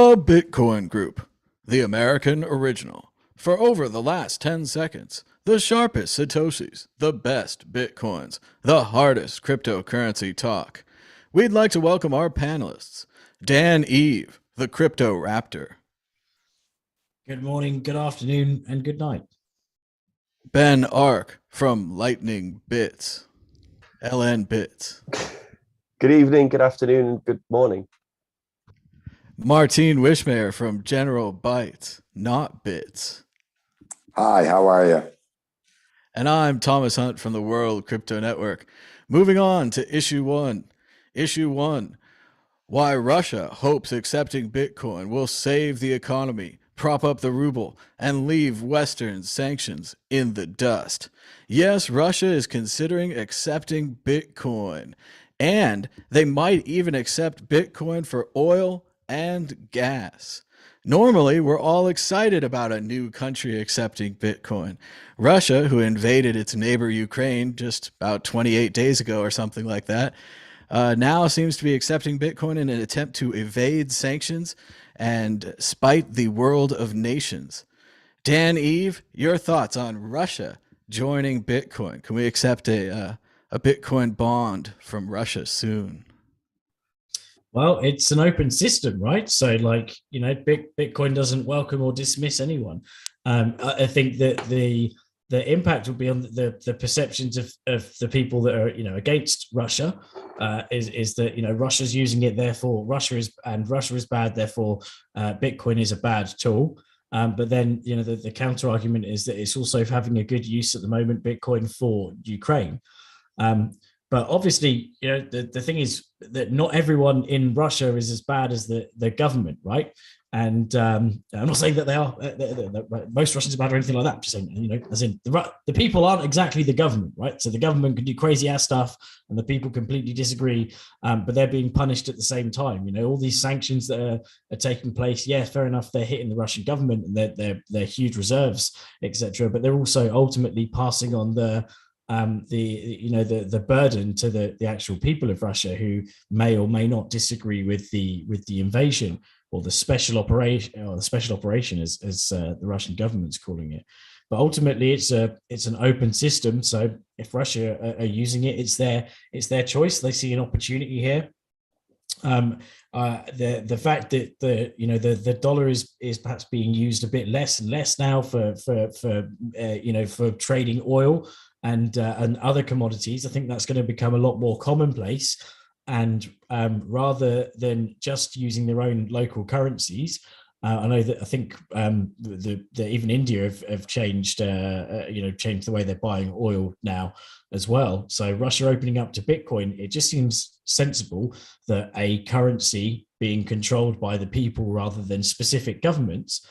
The Bitcoin Group, the American original. For over the last 10 seconds, the sharpest Satoshis, the best Bitcoins, the hardest cryptocurrency talk. We'd like to welcome our panelists, Dan Eve, the Crypto Raptor. Good morning, good afternoon, and good night. Ben Ark from Lightning Bits, LN Bits. Good evening, good afternoon, and good morning. Martine Wishmayer from General Bytes, not Bits. Hi, how are you? And I'm Thomas Hunt from the World Crypto Network. Moving on to issue one. Issue one, why Russia hopes accepting Bitcoin will save the economy, prop up the ruble, and leave Western sanctions in the dust. Yes, Russia is considering accepting Bitcoin, and they might even accept Bitcoin for oil and gas. Normally, we're all excited about a new country accepting Bitcoin. Russia, who invaded its neighbor Ukraine just about 28 days ago or something like that, now seems to be accepting Bitcoin in an attempt to evade sanctions and spite the world of nations. Dan Eve, your thoughts on Russia joining Bitcoin? Can we accept a Bitcoin bond from Russia soon? Well, it's an open system, right? So, Bitcoin doesn't welcome or dismiss anyone. I think that the impact will be on the perceptions of the people that are against Russia. Is that Russia's using it, therefore Russia is bad, therefore Bitcoin is a bad tool. But then the counter argument is that it's also having a good use at the moment, Bitcoin, for Ukraine. But obviously, the thing is that not everyone in Russia is as bad as the government, right? And I'm not saying that they are. Most Russians are bad or anything like that. I'm just saying, as in the people aren't exactly the government, right? So the government can do crazy ass stuff, and the people completely disagree, but they're being punished at the same time. All these sanctions that are taking place. Yeah, fair enough. They're hitting the Russian government and their huge reserves, etc. But they're also ultimately passing on the burden to the actual people of Russia, who may or may not disagree with the invasion or the special operation, as the Russian government's calling it. But ultimately, it's an open system. So if Russia are using it, it's their choice. They see an opportunity here. The fact that the dollar is perhaps being used a bit less and less now for trading oil and other commodities, I think that's going to become a lot more commonplace. And rather than just using their own local currencies, I think even India have changed the way they're buying oil now as well. So Russia opening up to Bitcoin, it just seems sensible that a currency being controlled by the people rather than specific governments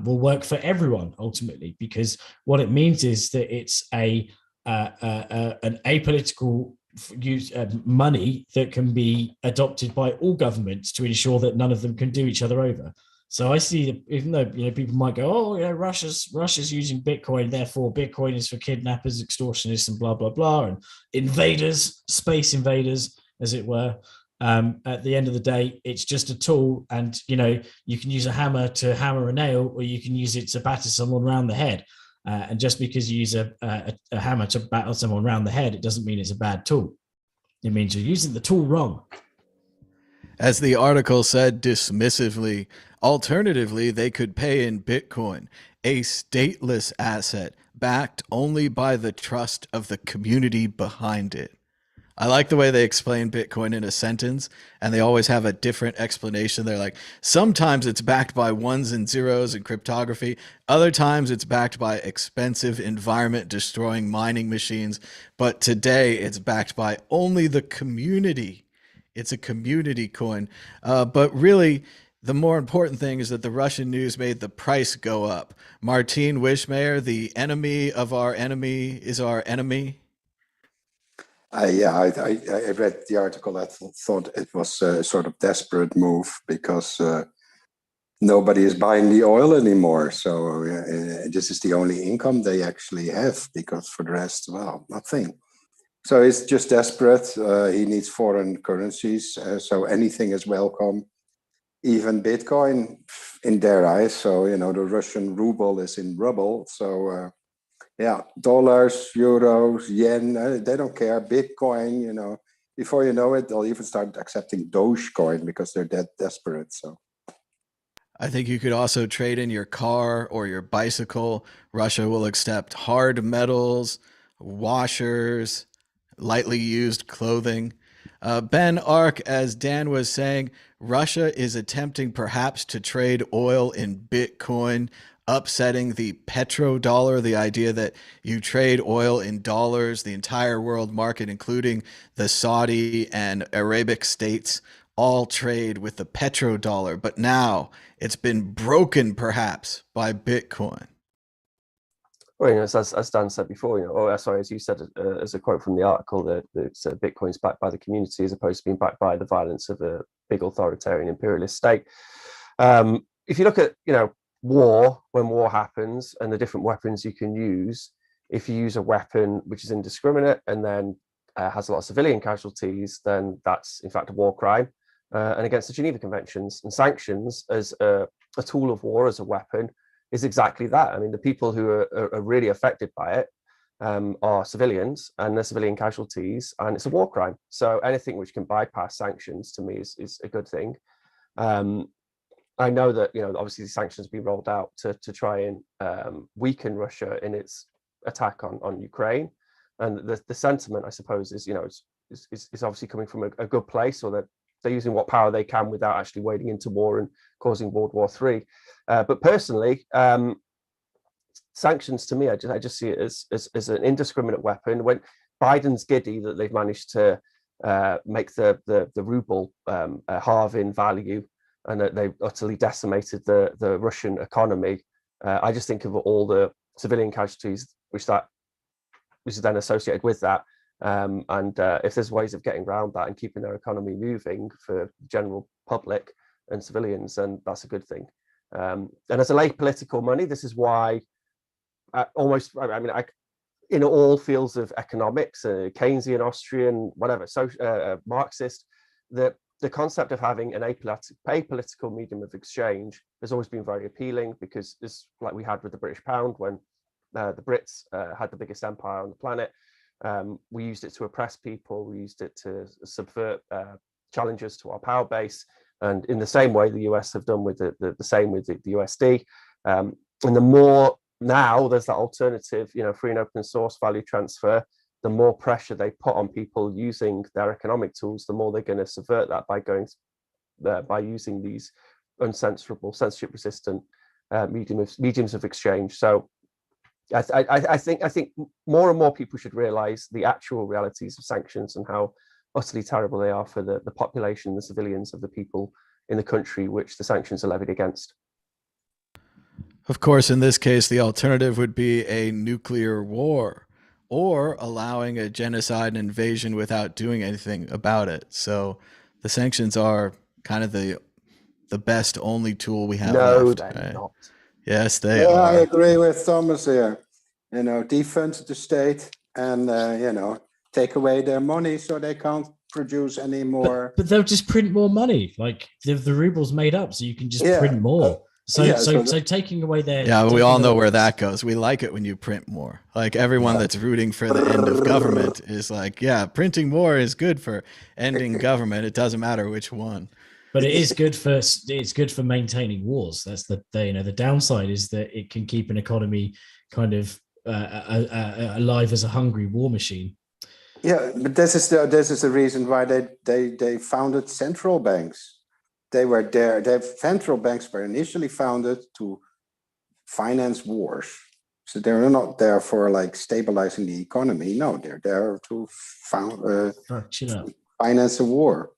will work for everyone ultimately, because what it means is that it's an apolitical use money that can be adopted by all governments to ensure that none of them can do each other over. So I see that even though people might go, oh yeah, Russia's using Bitcoin, therefore Bitcoin is for kidnappers, extortionists, and blah blah blah, and invaders, space invaders, as it were. At the end of the day, it's just a tool, and you can use a hammer to hammer a nail, or you can use it to batter someone around the head. And just because you use a hammer to batter someone around the head, it doesn't mean it's a bad tool. It means you're using the tool wrong. As the article said dismissively, alternatively, they could pay in Bitcoin, a stateless asset backed only by the trust of the community behind it. I like the way they explain Bitcoin in a sentence, and they always have a different explanation. They're like, sometimes it's backed by ones and zeros and cryptography. Other times it's backed by expensive environment destroying mining machines. But today it's backed by only the community. It's a community coin. But really, the more important thing is that the Russian news made the price go up. Martine Wishmayer, the enemy of our enemy is our enemy. I read the article. I thought it was a sort of desperate move because nobody is buying the oil anymore. So this is the only income they actually have, because for the rest, well, nothing. So it's just desperate. He needs foreign currencies. So anything is welcome. even Bitcoin in their eyes. So, the Russian ruble is in ruble. So, dollars, euros, yen, they don't care. Bitcoin, before you know it, they'll even start accepting Dogecoin because they're that desperate. So I think you could also trade in your car or your bicycle. Russia will accept hard metals, washers, lightly used clothing. Ben Ark, as Dan was saying, Russia is attempting perhaps to trade oil in Bitcoin, upsetting the petrodollar, the idea that you trade oil in dollars, the entire world market, including the Saudi and Arabic states, all trade with the petrodollar. But now it's been broken perhaps by Bitcoin. Well, as Dan said before, as you said, as a quote from the article, that Bitcoin's backed by the community as opposed to being backed by the violence of a big authoritarian imperialist state. If you look at, war, when war happens and the different weapons you can use, if you use a weapon which is indiscriminate and then has a lot of civilian casualties, then that's in fact a war crime and against the Geneva Conventions. And sanctions as a tool of war, as a weapon, is exactly that. I mean, the people who are really affected by it are civilians and their civilian casualties, and it's a war crime. So anything which can bypass sanctions, to me, is a good thing. I know that, obviously the sanctions be rolled out to try and weaken Russia in its attack on Ukraine. And the sentiment, I suppose, is, is obviously coming from a good place, or that they're using what power they can without actually wading into war and causing World War III. But personally, sanctions, to me, I just see it as an indiscriminate weapon. When Biden's giddy that they've managed to make the ruble halve in value, and that they've utterly decimated the Russian economy, I just think of all the civilian casualties which is then associated with that. And if there's ways of getting around that and keeping their economy moving for the general public and civilians, then that's a good thing. And as a lay political money, this is why in all fields of economics, Keynesian, Austrian, whatever, Marxist, the concept of having an apolitical medium of exchange has always been very appealing, because it's like we had with the British pound when the Brits had the biggest empire on the planet. We used it to oppress people. We used it to subvert challenges to our power base. And in the same way, the US have done with the same with the USD. And the more now there's that alternative, free and open source value transfer, the more pressure they put on people using their economic tools, the more they're going to subvert that by using these uncensorable, censorship-resistant mediums of exchange. So I think more and more people should realize the actual realities of sanctions and how utterly terrible they are for the population, the civilians of the people in the country which the sanctions are levied against. Of course, in this case, the alternative would be a nuclear war, or allowing a genocide and invasion without doing anything about it. So the sanctions are kind of the best only tool we have left. No, they're not. Yes, they yeah, are. I agree with Thomas here. Defund the state and take away their money so they can't produce any more. But they'll just print more money. Like the ruble's made up, so you can just print more. So taking away their... Yeah, we all know where that goes. We like it when you print more. Like everyone that's rooting for the end of government is like, yeah, printing more is good for ending government. It doesn't matter which one. But it's good for maintaining wars. That's the downside is that it can keep an economy kind of alive as a hungry war machine. Yeah, but this is the reason why they founded central banks. They were there. Their central banks were initially founded to finance wars. So they're not there for like stabilizing the economy. No, they're there to finance a war.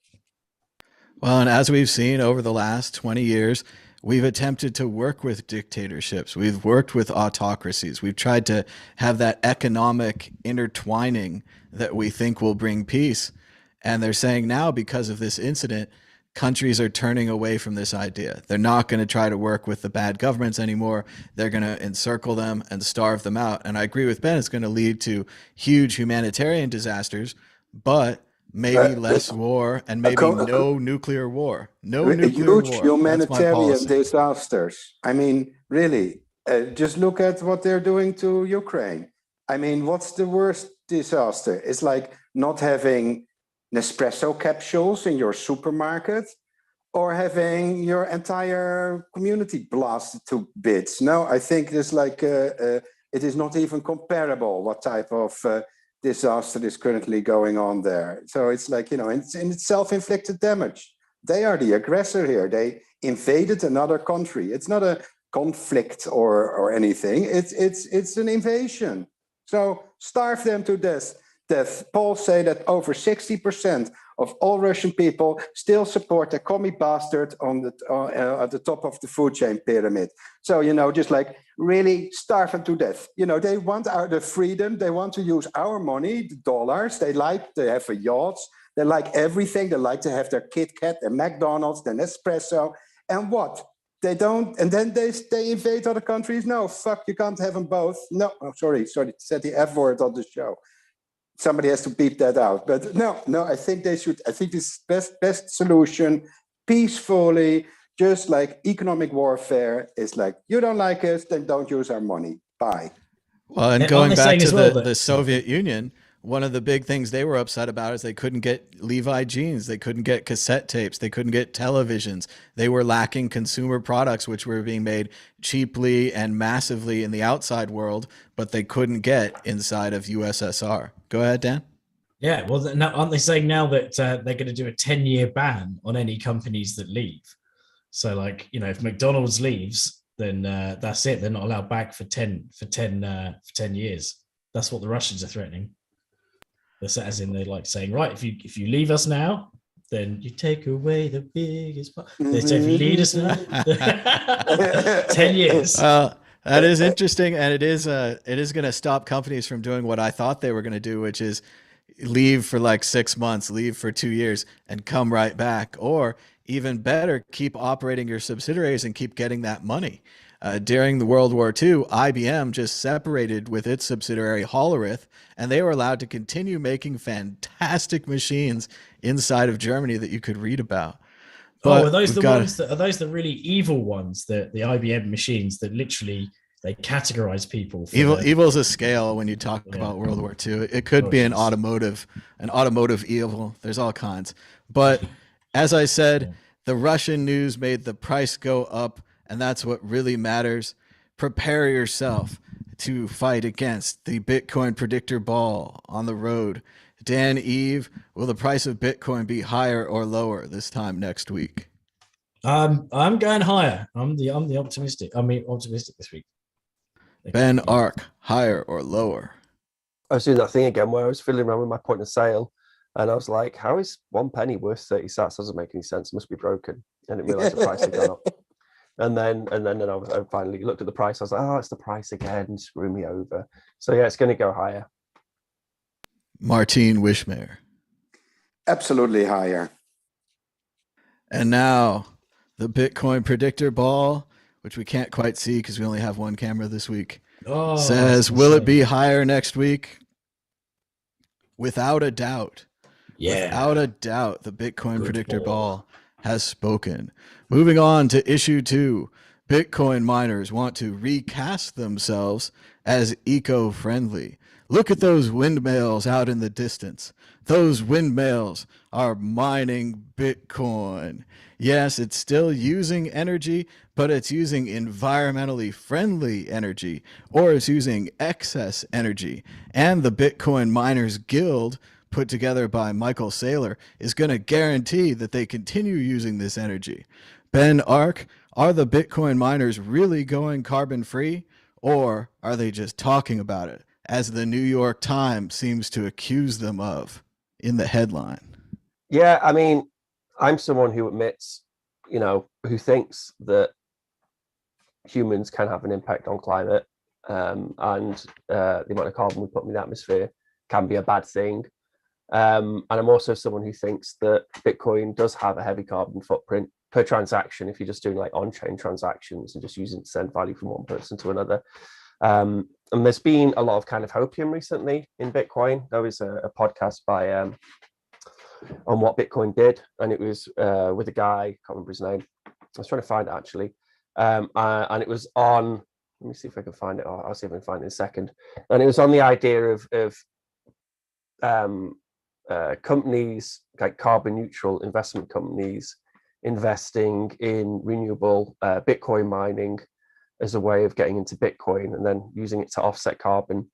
Well, and as we've seen over the last 20 years, we've attempted to work with dictatorships. We've worked with autocracies. We've tried to have that economic intertwining that we think will bring peace. And they're saying now, because of this incident, countries are turning away from this idea. They're not going to try to work with the bad governments anymore. They're going to encircle them and starve them out. And I agree with Ben, it's going to lead to huge humanitarian disasters, but maybe less war, and maybe no nuclear war. No nuclear huge war. humanitarian disasters. I mean, really, just look at what they're doing to Ukraine. I mean, what's the worst disaster? It's like not having Nespresso capsules in your supermarket, or having your entire community blasted to bits. No, I think there's like, it is not even comparable what type of disaster is currently going on there. So it's like, it's self-inflicted damage. They are the aggressor here. They invaded another country. It's not a conflict or anything. It's an invasion. So starve them to death. Polls say that over 60% of all Russian people still support the commie bastard at the top of the food chain pyramid. So, just like really starve them to death. They want the freedom. They want to use our money, the dollars. They like to have a yachts. They like everything. They like to have their Kit Kat, their McDonald's, their Nespresso. And what? They don't, and then they invade other countries. No, fuck, you can't have them both. No, sorry, said the F word on the show. Somebody has to beep that out. But no, I think they should. I think this best solution, peacefully, just like economic warfare, is like, you don't like us, then don't use our money. Bye. Well, and going back to the Soviet Union, one of the big things they were upset about is they couldn't get Levi jeans, they couldn't get cassette tapes, they couldn't get televisions. They were lacking consumer products, which were being made cheaply and massively in the outside world, but they couldn't get inside of USSR. Go ahead, Dan. Yeah, well, now, aren't they saying now that they're going to do a 10-year ban on any companies that leave? So, like, if McDonald's leaves, then that's it. They're not allowed back for 10 years. That's what the Russians are threatening. As in, they're like saying, right, if you leave us now, then you take away the biggest part. So if you leave us now, 10 years. That is interesting, and it is going to stop companies from doing what I thought they were going to do, which is leave for like 6 months, leave for 2 years, and come right back. Or even better, keep operating your subsidiaries and keep getting that money. During the World War II, IBM just separated with its subsidiary Hollerith, and they were allowed to continue making fantastic machines inside of Germany that you could read about. But are those the really evil ones, the IBM machines that literally they categorize people? Evil's a scale when you talk about World War II. It could be an automotive evil. There's all kinds. But as I said, the Russian news made the price go up, and that's what really matters. Prepare yourself to fight against the Bitcoin predictor ball on the road. Dan, Eve, will the price of Bitcoin be higher or lower this time next week? I'm going higher. I'm the optimistic. Optimistic this week. Ben Ark, higher or lower? I was doing that thing again where I was fiddling around with my point of sale, and I was like, how is 1 penny worth 30 sats? Doesn't make any sense. It must be broken. I didn't realize the price had gone up. And then I finally looked at the price. I was like, oh, it's the price again. Screw me over. So yeah, it's going to go higher. Martine Wishmayer. Absolutely higher. And now the Bitcoin predictor ball, which we can't quite see because we only have one camera this week, says, will it be higher next week? Without a doubt. Yeah. Without a doubt, the Bitcoin predictor ball has spoken. Moving on to issue 2. Bitcoin miners want to recast themselves as eco-friendly. Look at those windmills out in the distance. Those windmills are mining Bitcoin. Yes, it's still using energy, but it's using environmentally friendly energy, or it's using excess energy. And the Bitcoin Miners Guild, put together by Michael Saylor, is going to guarantee that they continue using this energy. Ben Ark, are the Bitcoin miners really going carbon free, or are they just talking about it, as the New York Times seems to accuse them of in the headline? Yeah, I mean, I'm someone who admits, who thinks that humans can have an impact on climate, and the amount of carbon we put in the atmosphere can be a bad thing. And I'm also someone who thinks that Bitcoin does have a heavy carbon footprint per transaction if you're just doing like on-chain transactions and just using it to send value from one person to another. And there's been a lot of kind of hopium recently in Bitcoin. There was a podcast by on what Bitcoin did, and it was with a guy, can't remember his name. I was trying to find it actually, and it was on. Let me see if I can find it. I'll see if I can find it in a second. And it was on the idea of companies like carbon neutral investment companies investing in renewable Bitcoin mining as a way of getting into Bitcoin and then using it to offset carbon,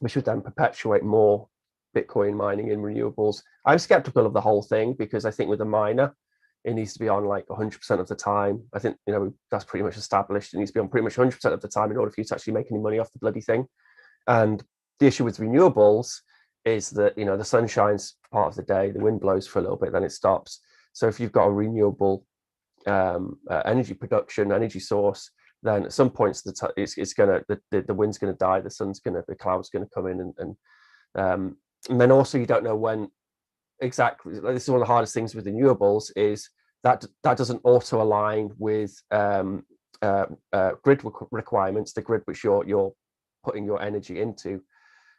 which would then perpetuate more Bitcoin mining in renewables. I'm skeptical of the whole thing because I think with a miner, it needs to be on like 100% of the time. I think, that's pretty much established. It needs to be on pretty much 100% of the time in order for you to actually make any money off the bloody thing. And the issue with renewables is that, the sun shines part of the day, the wind blows for a little bit, then it stops. So if you've got a renewable energy production, energy source, then at some points the wind's gonna die, the cloud's gonna come in, and then also you don't know when exactly. This is one of the hardest things with renewables is that doesn't auto align with grid requirements, the grid which you're putting your energy into.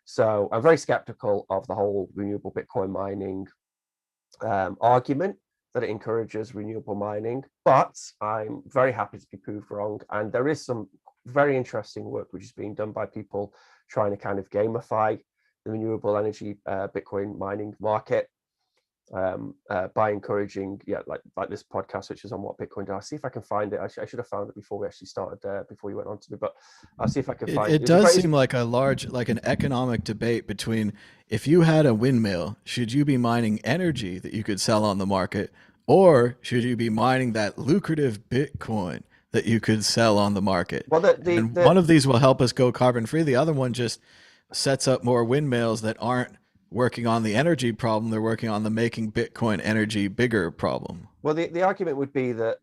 So I'm very skeptical of the whole renewable Bitcoin mining argument, that it encourages renewable mining, but I'm very happy to be proved wrong. And there is some very interesting work which is being done by people trying to kind of gamify the renewable energy Bitcoin mining market by encouraging, like this podcast, which is on what Bitcoin does. I'll see if I can find it. I should have found it before we actually started, before you went on to me, but I'll see if I can find it. It does seem like an economic debate between, if you had a windmill, should you be mining energy that you could sell on the market, or should you be mining that lucrative Bitcoin that you could sell on the market? Well, one of these will help us go carbon free. The other one just sets up more windmills that aren't working on the energy problem. They're working on the making Bitcoin energy bigger problem. Well, the argument would be that,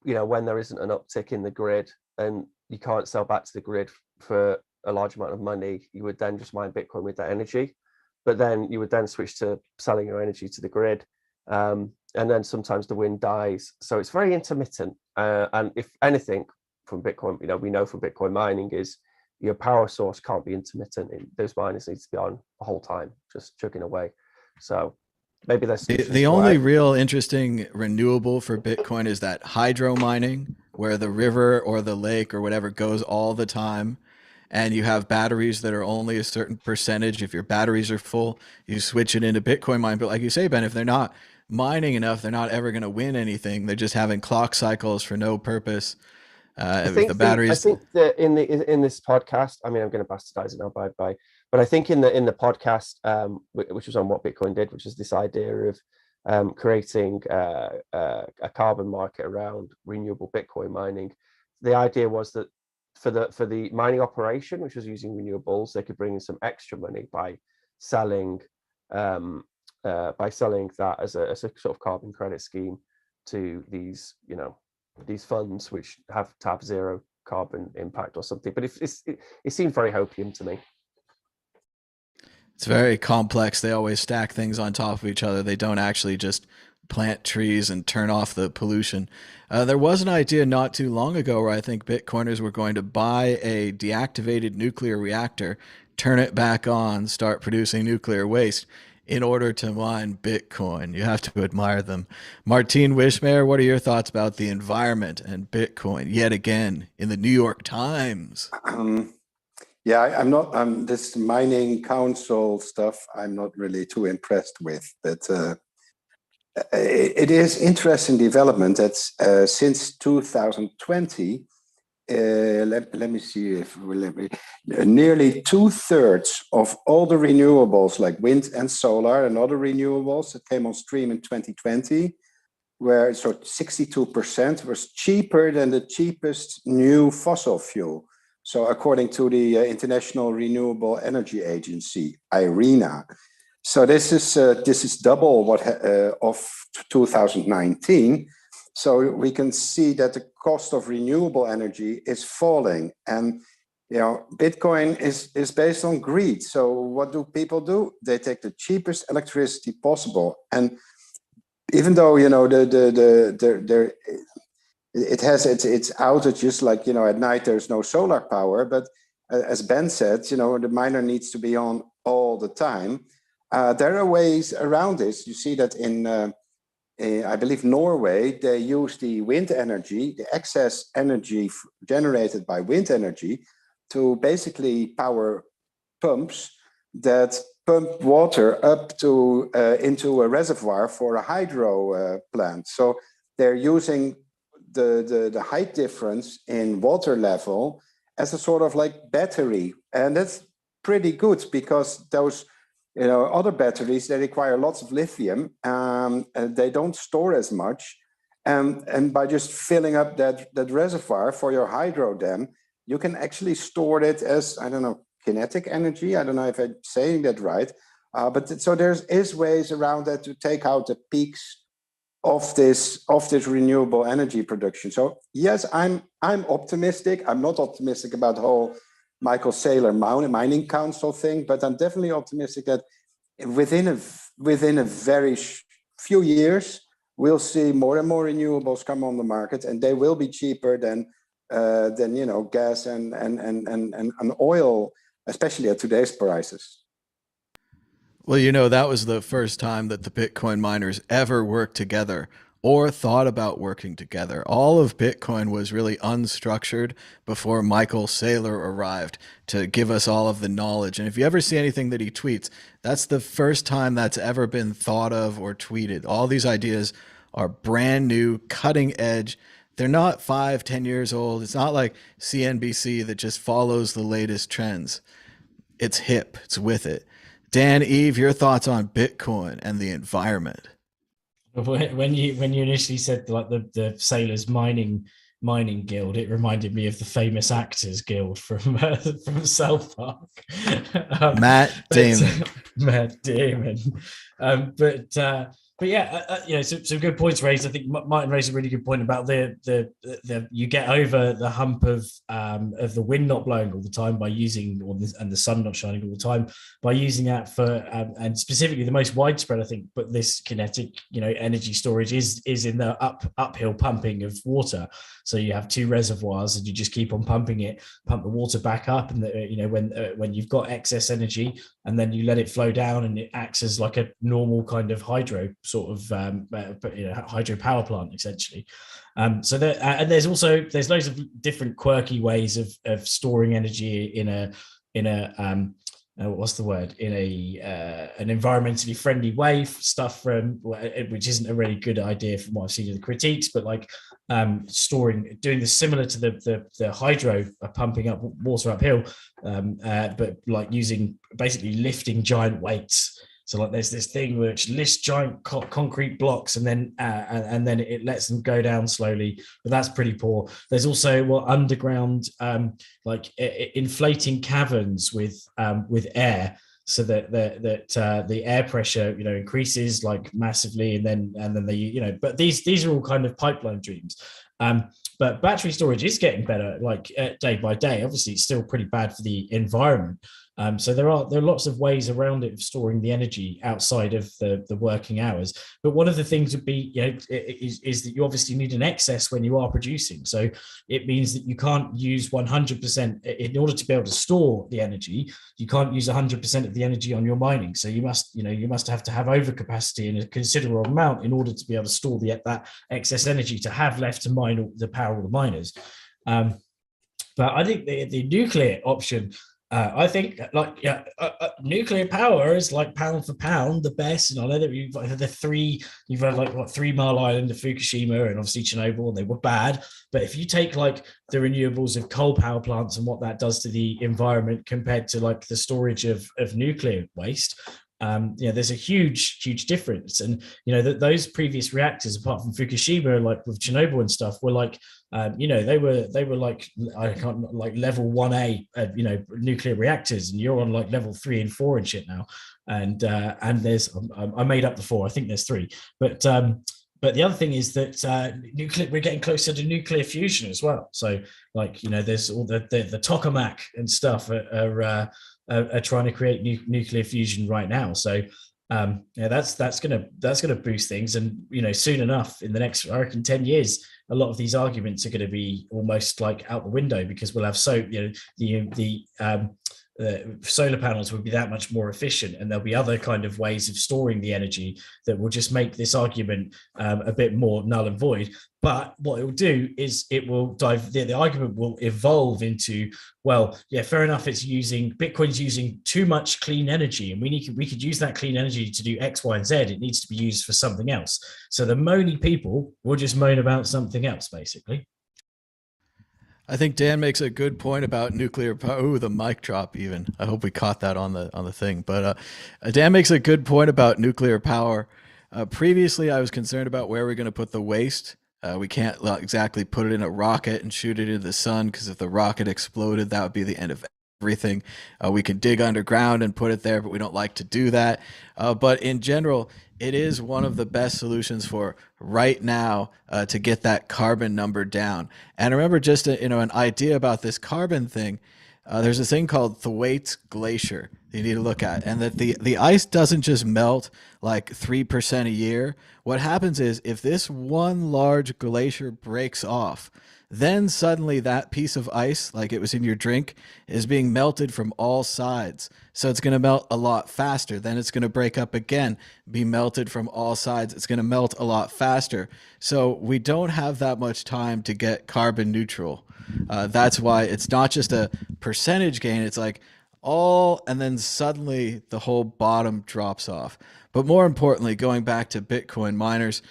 when there isn't an uptick in the grid and you can't sell back to the grid for a large amount of money, you would then just mine Bitcoin with that energy. But then you would then switch to selling your energy to the grid. And then sometimes the wind dies. So it's very intermittent. And if anything from Bitcoin, we know from Bitcoin mining is your power source can't be intermittent. Those miners need to be on the whole time, just chugging away. So maybe that's the only real interesting renewable for Bitcoin is that hydro mining, where the river or the lake or whatever goes all the time. And you have batteries that are only a certain percentage. If your batteries are full, you switch it into Bitcoin mine. But like you say, Ben, if they're not mining enough, they're not ever going to win anything. They're just having clock cycles for no purpose. I think that in this podcast, I mean, I'm going to bastardize it now, bye. But I think in the podcast, which was on what Bitcoin did, which is this idea of creating a carbon market around renewable Bitcoin mining. The idea was that for the mining operation, which was using renewables, they could bring in some extra money by selling that as a sort of carbon credit scheme to these funds which have to have zero carbon impact or something. But it seemed very hopium to me. It's very complex. They always stack things on top of each other. They don't actually just plant trees and turn off the pollution. There was an idea not too long ago where I think Bitcoiners were going to buy a deactivated nuclear reactor, turn it back on, start producing nuclear waste in order to mine Bitcoin. You have to admire them. Martine Wishmayer, what are your thoughts about the environment and Bitcoin yet again in the New York Times? I'm not, this mining council stuff, I'm not really too impressed with, but it is interesting development that since 2020, let me see if nearly 2/3 of all the renewables like wind and solar and other renewables that came on stream in 2020, where 62% was cheaper than the cheapest new fossil fuel. So according to the International Renewable Energy Agency, IRENA. So this is double what of 2019. So we can see that the cost of renewable energy is falling, and Bitcoin is based on greed. So what do people do? They take the cheapest electricity possible, and even though it has its outages, like at night there's no solar power, but as Ben said, the miner needs to be on all the time. there are ways around this. You see that in, I believe, Norway, they use the wind energy, the excess energy generated by wind energy, to basically power pumps that pump water up to into a reservoir for a hydro plant. So they're using the height difference in water level as a sort of like battery, and that's pretty good because those other batteries, they require lots of lithium, and they don't store as much, and by just filling up that reservoir for your hydro dam, you can actually store it as, I don't know, kinetic energy. I don't know if I'm saying that right, but so is ways around that to take out the peaks of this renewable energy production. So yes, I'm optimistic. I'm not optimistic about the whole Michael Saylor mining council thing, but I'm definitely optimistic that within a very few years we'll see more and more renewables come on the market, and they will be cheaper than gas and oil, especially at today's prices. Well, that was the first time that the Bitcoin miners ever worked together or thought about working together. All of Bitcoin was really unstructured before Michael Saylor arrived to give us all of the knowledge. And if you ever see anything that he tweets, that's the first time that's ever been thought of or tweeted. All these ideas are brand new, cutting edge. They're not 5-10 years old. It's not like CNBC that just follows the latest trends. It's hip. It's with it. Dan, Eve, your thoughts on Bitcoin and the environment? When you initially said like the Sailors mining guild, it reminded me of the famous actors guild from South Park. Matt Damon. Matt Damon. But yeah, some good points raised. I think Martin raised a really good point about the you get over the hump of the wind not blowing all the time by using, and the sun not shining all the time by using that for and specifically the most widespread, I think, but this kinetic energy storage is in the uphill pumping of water. So you have two reservoirs and you just keep on pumping it, pump the water back up, and when you've got excess energy, and then you let it flow down, and it acts as like a normal kind of hydro sort of hydro power plant essentially. So there's loads of different quirky ways of storing energy in a what's the word, in an environmentally friendly way, stuff from which isn't a really good idea from what I've seen in the critiques, but like doing this similar to the hydro pumping up water uphill, but like using basically lifting giant weights. So like there's this thing which lifts giant concrete blocks and then it lets them go down slowly, but that's pretty poor. There's also underground like inflating caverns with air, so that the air pressure increases like massively, and then they but these are all kind of pipeline dreams. But battery storage is getting better, like day by day. Obviously, it's still pretty bad for the environment. So there are lots of ways around it of storing the energy outside of the working hours. But one of the things would be, is that you obviously need an excess when you are producing. So it means that you can't use 100% in order to be able to store the energy. You can't use 100% of the energy on your mining. So you must have to have overcapacity in a considerable amount in order to be able to store that excess energy to have left to mine the power of the miners. But I think the nuclear option. I think nuclear power is like pound for pound the best. And I know that you've had like 3 Mile Island of Fukushima and obviously Chernobyl, and they were bad. But if you take like the renewables of coal power plants and what that does to the environment compared to like the storage of nuclear waste, there's a huge difference. And those previous reactors, apart from Fukushima, like with Chernobyl and stuff, were like they were like, I can't, like level 1A nuclear reactors, and you're on like level 3 and 4 and shit now. And there's I made up the 4, I think there's 3, but the other thing is that we're getting closer to nuclear fusion as well. So like there's all the tokamak and stuff are trying to create nuclear fusion right now. So that's gonna boost things, and soon enough, in the next, I reckon, 10 years, a lot of these arguments are going to be almost like out the window, because we'll have solar panels would be that much more efficient, and there'll be other kind of ways of storing the energy that will just make this argument a bit more null and void. But what it will do is it will the argument will evolve into, well, yeah, fair enough, Bitcoin's using too much clean energy, and we could use that clean energy to do X, Y, and Z. It needs to be used for something else. So the moany people will just moan about something else, basically. I think Dan makes a good point about nuclear power. Ooh, the mic drop even. I hope we caught that on the thing. But Dan makes a good point about nuclear power. Previously, I was concerned about where we're going to put the waste. We can't exactly put it in a rocket and shoot it into the sun, because if the rocket exploded, that would be the end of everything. We can dig underground and put it there, but we don't like to do that. But in general, it is one of the best solutions for right now to get that carbon number down. And remember, just an idea about this carbon thing. There's this thing called Thwaites Glacier that you need to look at, and that the ice doesn't just melt like 3% a year. What happens is, if this one large glacier breaks off, then suddenly that piece of ice, like it was in your drink, is being melted from all sides. So it's going to melt a lot faster. Then it's going to break up again, be melted from all sides. It's going to melt a lot faster. So we don't have that much time to get carbon neutral. That's why it's not just a percentage gain. It's like and then suddenly the whole bottom drops off. But more importantly, going back to Bitcoin miners,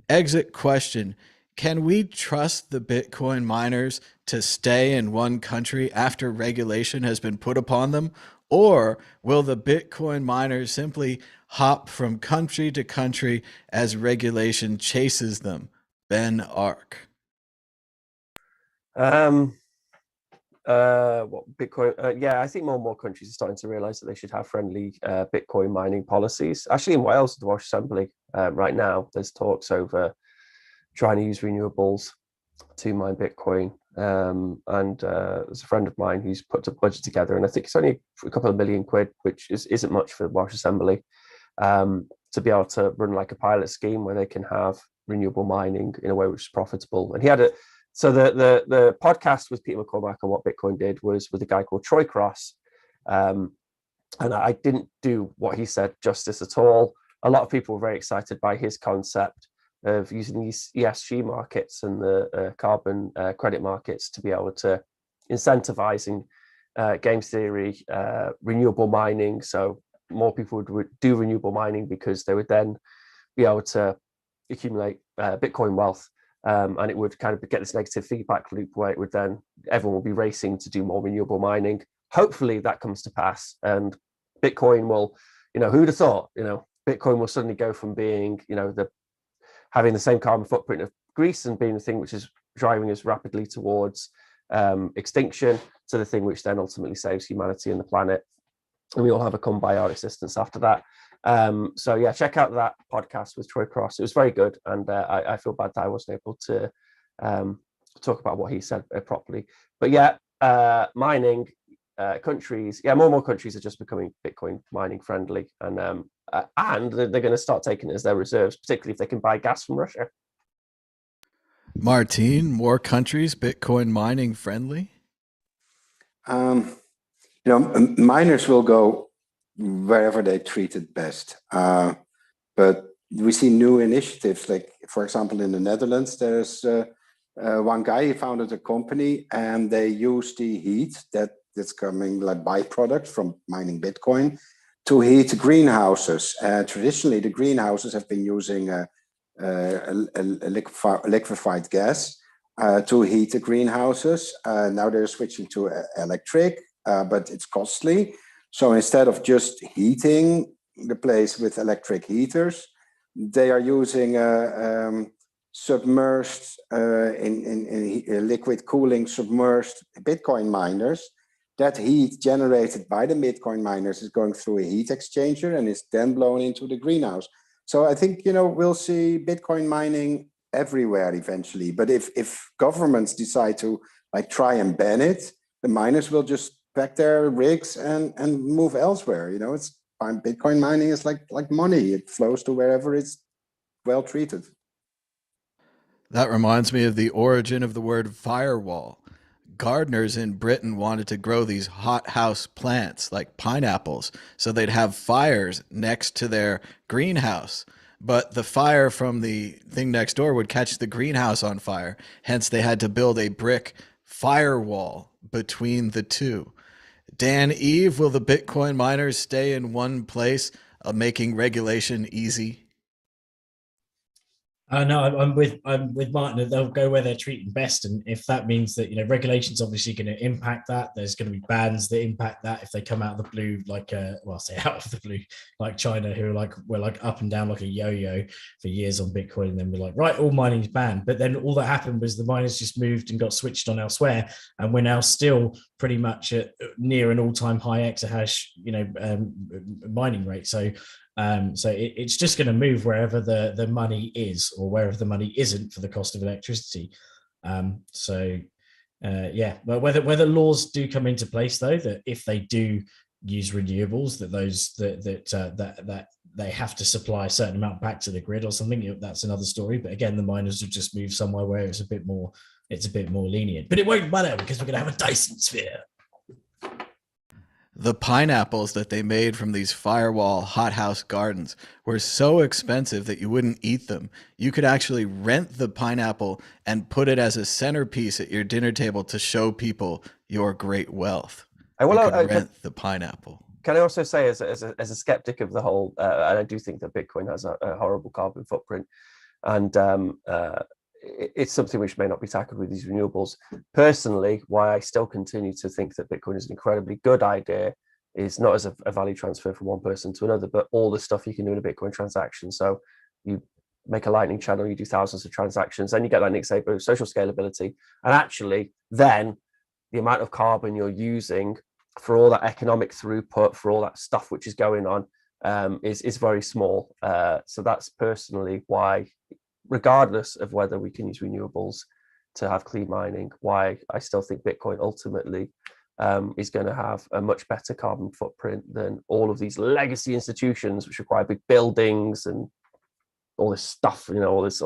exit question: can we trust the Bitcoin miners to stay in one country after regulation has been put upon them? Or will the Bitcoin miners simply hop from country to country as regulation chases them? Ben Ark. What Bitcoin? Yeah, I think more and more countries are starting to realize that they should have friendly Bitcoin mining policies. Actually, in Wales, the Welsh Assembly right now, there's talks over trying to use renewables to mine Bitcoin. And there's a friend of mine who's put a budget together, and I think it's only a couple of million quid, which isn't much for the Welsh Assembly, to be able to run like a pilot scheme where they can have renewable mining in a way which is profitable. And he had so the podcast with Peter McCormack on what Bitcoin did was with a guy called Troy Cross. And I didn't do what he said justice at all. A lot of people were very excited by his concept of using these ESG markets and the carbon credit markets to be able to incentivizing games theory, renewable mining. So more people would do renewable mining because they would then be able to accumulate Bitcoin wealth. And it would kind of get this negative feedback loop where it would then, everyone will be racing to do more renewable mining. Hopefully that comes to pass, and Bitcoin will, who'd have thought, Bitcoin will suddenly go from being, having the same carbon footprint of Greece and being the thing which is driving us rapidly towards extinction, to the thing which then ultimately saves humanity and the planet. And we all have a come by our existence after that. So yeah, check out that podcast with Troy Cross. It was very good, and I feel bad that I wasn't able to talk about what he said properly. But yeah, mining countries, more and more countries are just becoming Bitcoin mining friendly, and they're going to start taking it as their reserves, particularly if they can buy gas from Russia. Martin, more countries Bitcoin mining friendly? Miners will go wherever they treat it best. But we see new initiatives, like, for example, in the Netherlands, there's one guy, he founded a company, and they use the heat that's coming like byproduct from mining Bitcoin to heat greenhouses. Traditionally, the greenhouses have been using a liquefied gas to heat the greenhouses. Now they're switching to electric, but it's costly. So instead of just heating the place with electric heaters, they are using submerged in liquid cooling submerged Bitcoin miners. That heat generated by the Bitcoin miners is going through a heat exchanger and is then blown into the greenhouse. So I think, we'll see Bitcoin mining everywhere eventually. But if governments decide to try and ban it, the miners will just pack their rigs and move elsewhere. It's Bitcoin mining is like money. It flows to wherever it's well treated. That reminds me of the origin of the word firewall. gardeners in Britain wanted to grow these hothouse plants like pineapples, so they'd have fires next to their greenhouse. But the fire from the thing next door would catch the greenhouse on fire. Hence, they had to build a brick firewall between the two. Dan Eve, will the Bitcoin miners stay in one place, making regulation easy? No, I'm with Martin. They'll go where they're treated best, and if that means that regulation's obviously going to impact that, there's going to be bans that impact that if they come out of the blue, like well, I say out of the blue, like China, who were like up and down like a yo-yo for years on Bitcoin, and then we're like, right, all mining's banned. But then all that happened was the miners just moved and got switched on elsewhere, and we're now still pretty much at near an all-time high exahash, mining rate. So it's just going to move wherever the money is, or wherever the money isn't for the cost of electricity. Yeah, but whether laws do come into place, though, that if they do use renewables, that they have to supply a certain amount back to the grid or something, that's another story. But again, the miners will just move somewhere where it's a bit more lenient. But it won't matter because we're going to have a Dyson sphere. The pineapples that they made from these firewall hothouse gardens were so expensive that you wouldn't eat them. You could actually rent the pineapple and put it as a centerpiece at your dinner table to show people your great wealth. Rent the pineapple. Can I also say, as a skeptic of the whole, and I do think that Bitcoin has a horrible carbon footprint, and it's something which may not be tackled with these renewables. Personally, why I still continue to think that Bitcoin is an incredibly good idea is not as a value transfer from one person to another, but all the stuff you can do in a Bitcoin transaction. So you make a Lightning channel, you do thousands of transactions, and you get, like Nick said, social scalability. And actually, then the amount of carbon you're using for all that economic throughput, for all that stuff which is going on, is very small. So that's personally why, regardless of whether we can use renewables to have clean mining, why I still think Bitcoin ultimately is going to have a much better carbon footprint than all of these legacy institutions, which require big buildings and all this stuff, all this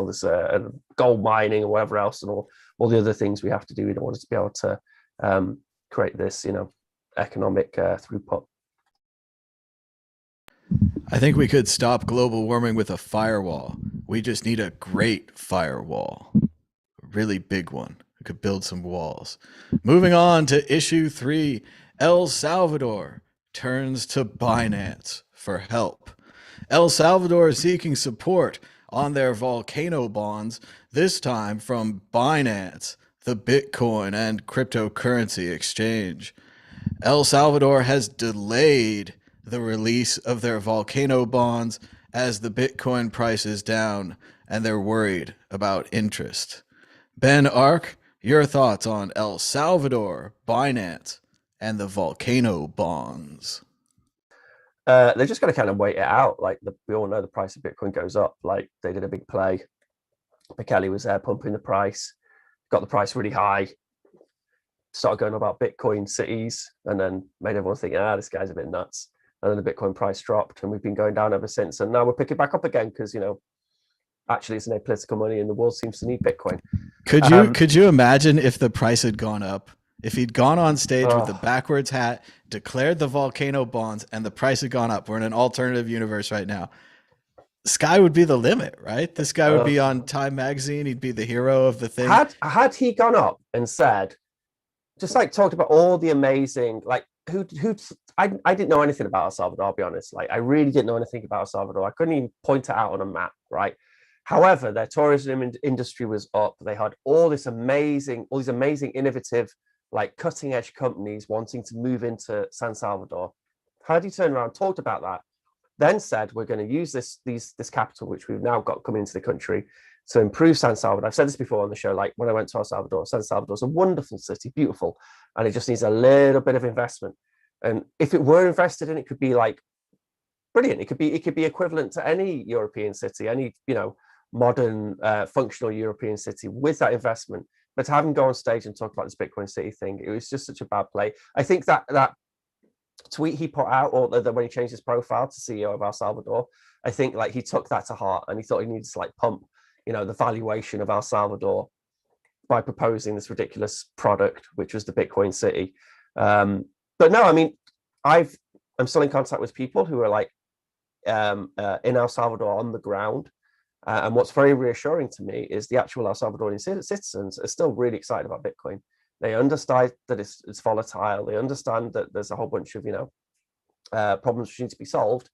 gold mining or whatever else, and all the other things we have to do in order to be able to create this, economic throughput. I think we could stop global warming with a firewall. We just need a great firewall, a really big one. We could build some walls. Moving on to issue 3, El Salvador turns to Binance for help. El Salvador is seeking support on their volcano bonds, this time from Binance, the Bitcoin and cryptocurrency exchange. El Salvador has delayed the release of their volcano bonds as the Bitcoin price is down and they're worried about interest. Ben Ark, your thoughts on El Salvador, Binance, and the volcano bonds? They're just going to kind of wait it out. Like we all know, the price of Bitcoin goes up. Like they did a big play. Bekele was there pumping the price, got the price really high, started going about Bitcoin cities, and then made everyone think, this guy's a bit nuts. And then the Bitcoin price dropped, and we've been going down ever since. And now we're picking back up again because, actually it's no political money, and the world seems to need Bitcoin. Could you imagine if the price had gone up? If he'd gone on stage with the backwards hat, declared the volcano bonds, and the price had gone up. We're in an alternative universe right now. Sky would be the limit, right? This guy would be on Time Magazine. He'd be the hero of the thing. Had he gone up and said, just like talked about all the amazing, like I didn't know anything about El Salvador, I'll be honest. Like I really didn't know anything about El Salvador. I couldn't even point it out on a map, right? However, their tourism industry was up. They had all these amazing, innovative, like cutting edge companies wanting to move into San Salvador. How do you turn around, talked about that, then said, we're going to use this capital, which we've now got coming into the country, to improve San Salvador. I've said this before on the show, like when I went to El Salvador, San Salvador is a wonderful city, beautiful, and it just needs a little bit of investment. And if it were invested in, it could be like brilliant. It could be equivalent to any European city, any modern functional European city with that investment. But to have him go on stage and talk about this Bitcoin City thing, it was just such a bad play. I think that tweet he put out, or when he changed his profile to CEO of El Salvador, I think like he took that to heart and he thought he needed to like pump, the valuation of El Salvador by proposing this ridiculous product, which was the Bitcoin City. But no, I mean, I'm still in contact with people who are like in El Salvador on the ground. And what's very reassuring to me is the actual El Salvadorian citizens are still really excited about Bitcoin. They understand that it's volatile. They understand that there's a whole bunch of, problems which need to be solved.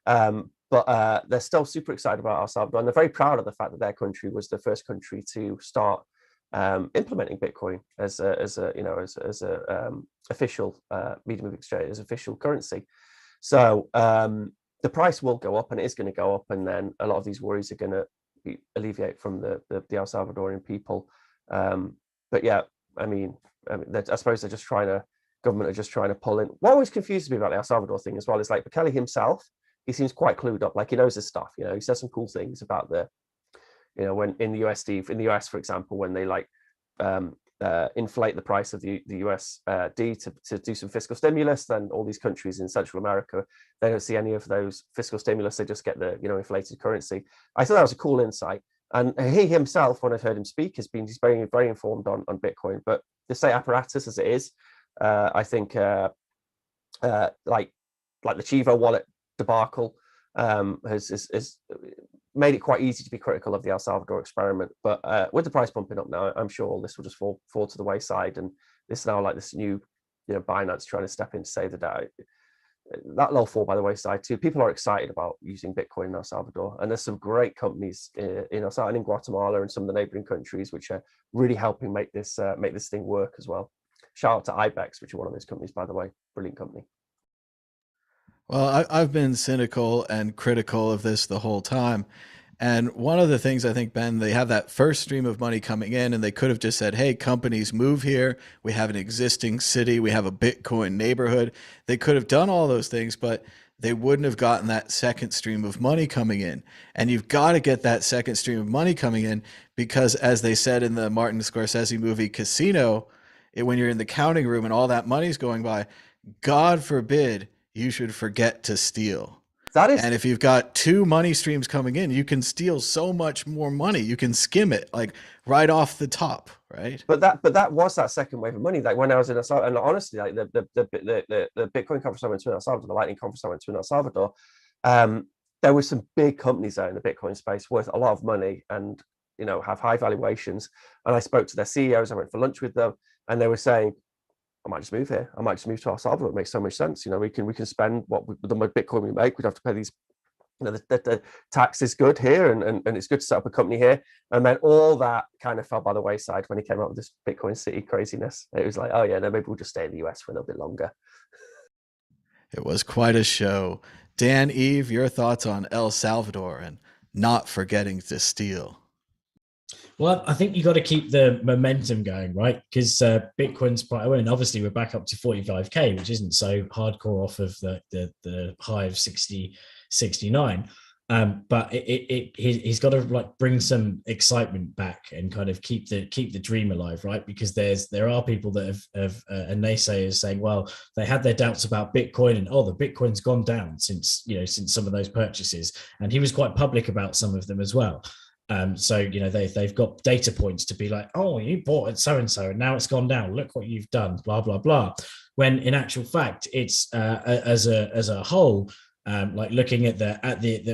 But they're still super excited about El Salvador, and they're very proud of the fact that their country was the first country to start implementing Bitcoin as a official medium of exchange, as official currency. So the price will go up, and it is going to go up, and then a lot of these worries are going to alleviate from the El Salvadorian people. But yeah, I mean, I suppose government are just trying to pull in. What always confuses me about the El Salvador thing as well is like Bukele himself. He seems quite clued up, like he knows his stuff. He says some cool things about when in the US, for example, when they inflate the price of the USD to do some fiscal stimulus, then all these countries in Central America, they don't see any of those fiscal stimulus. They just get the inflated currency. I thought that was a cool insight. And he himself, when I've heard him speak, he's very, very informed on Bitcoin. But the state apparatus as it is, I think like the Chivo wallet debacle has made it quite easy to be critical of the El Salvador experiment. But with the price pumping up now, I'm sure all this will just fall to the wayside. And this is now like this new, Binance trying to step in to save the day. That'll all fall by the wayside too. People are excited about using Bitcoin in El Salvador, and there's some great companies in El Salvador and in Guatemala and some of the neighboring countries which are really helping make this thing work as well. Shout out to Ibex, which are one of those companies, by the way. Brilliant company. Well, I've been cynical and critical of this the whole time. And one of the things I think, Ben, they have that first stream of money coming in, and they could have just said, hey, companies move here. We have an existing city. We have a Bitcoin neighborhood. They could have done all those things, but they wouldn't have gotten that second stream of money coming in. And you've got to get that second stream of money coming in because, as they said in the Martin Scorsese movie Casino, when you're in the counting room and all that money's going by, God forbid you should forget to steal. And if you've got two money streams coming in, you can steal so much more money. You can skim it like right off the top, right? But that was that second wave of money. Like when I was in El Salvador, and honestly, like the Bitcoin conference I went to in El Salvador, the Lightning conference I went to in El Salvador, there were some big companies there in the Bitcoin space worth a lot of money and have high valuations. And I spoke to their CEOs. I went for lunch with them, and they were saying, I might just move here. I might just move to El Salvador. It makes so much sense. We can spend the Bitcoin we make. We'd have to pay these. The tax is good here, and it's good to set up a company here. And then all that kind of fell by the wayside when he came out with this Bitcoin City craziness. It was like, oh yeah, no, maybe we'll just stay in the US for a little bit longer. It was quite a show. Dan, Eve, your thoughts on El Salvador and not forgetting to steal? Well, I think you got to keep the momentum going, right? Because Bitcoin's quite low, and obviously we're back up to 45k, which isn't so hardcore off of the high of 69. But he's got to bring some excitement back and kind of keep the dream alive, right? Because there are people that have naysayers saying, well, they had their doubts about Bitcoin, and the Bitcoin's gone down since some of those purchases, and he was quite public about some of them as well. So they've got data points to be like, oh, you bought it so and so, and now it's gone down. Look what you've done, blah blah blah. When in actual fact, it's as a whole, like looking at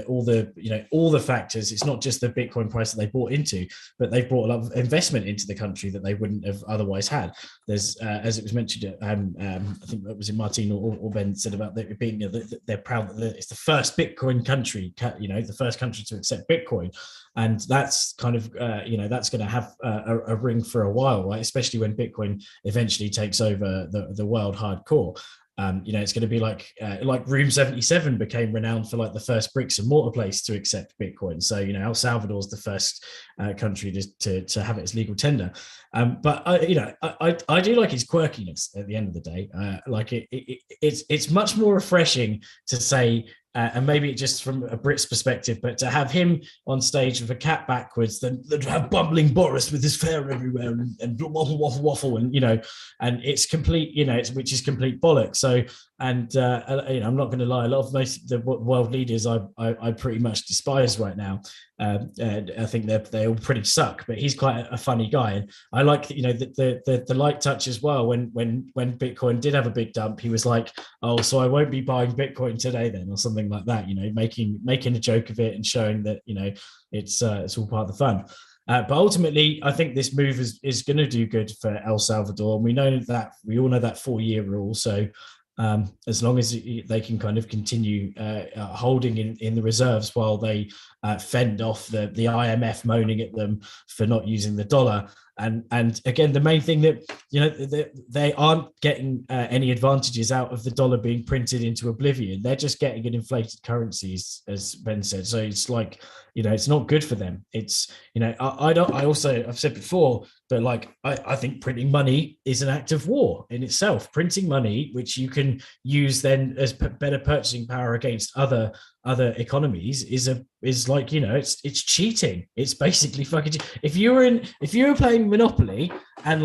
all the factors. It's not just the Bitcoin price that they bought into, but they've brought a lot of investment into the country that they wouldn't have otherwise had. There's, as it was mentioned, I think it was in Martin or Ben said about it being, they're proud that it's the first Bitcoin country, the first country to accept Bitcoin. And that's kind of, that's going to have a ring for a while, right? Especially when Bitcoin eventually takes over the world hardcore. It's going to be like Room 77 became renowned for like the first bricks and mortar place to accept Bitcoin. So, El Salvador's the first country to have its legal tender. But I do like his quirkiness at the end of the day. It's much more refreshing to say, and maybe just from a Brit's perspective, but to have him on stage with a cat backwards than to have bumbling Boris with his hair everywhere and waffle, and and it's complete, which is complete bollocks. So And I'm not going to lie, a lot of most of the world leaders I pretty much despise right now. And I think they all pretty suck. But he's quite a funny guy, and I like the light touch as well. When Bitcoin did have a big dump, he was like, "Oh, so I won't be buying Bitcoin today then," or something like that. Making a joke of it and showing that it's all part of the fun. But ultimately, I think this move is going to do good for El Salvador. And we all know that 4-year rule. So as long as they can kind of continue holding in the reserves while they fend off the IMF moaning at them for not using the dollar. And again, the main thing that they aren't getting any advantages out of the dollar being printed into oblivion. They're just getting an inflated currencies, as Ben said. So it's like, it's not good for them. It's I've said before, but like I think printing money is an act of war in itself. Printing money, which you can use then as better purchasing power against other economies, is like, it's cheating. It's basically fucking. If you were playing Monopoly and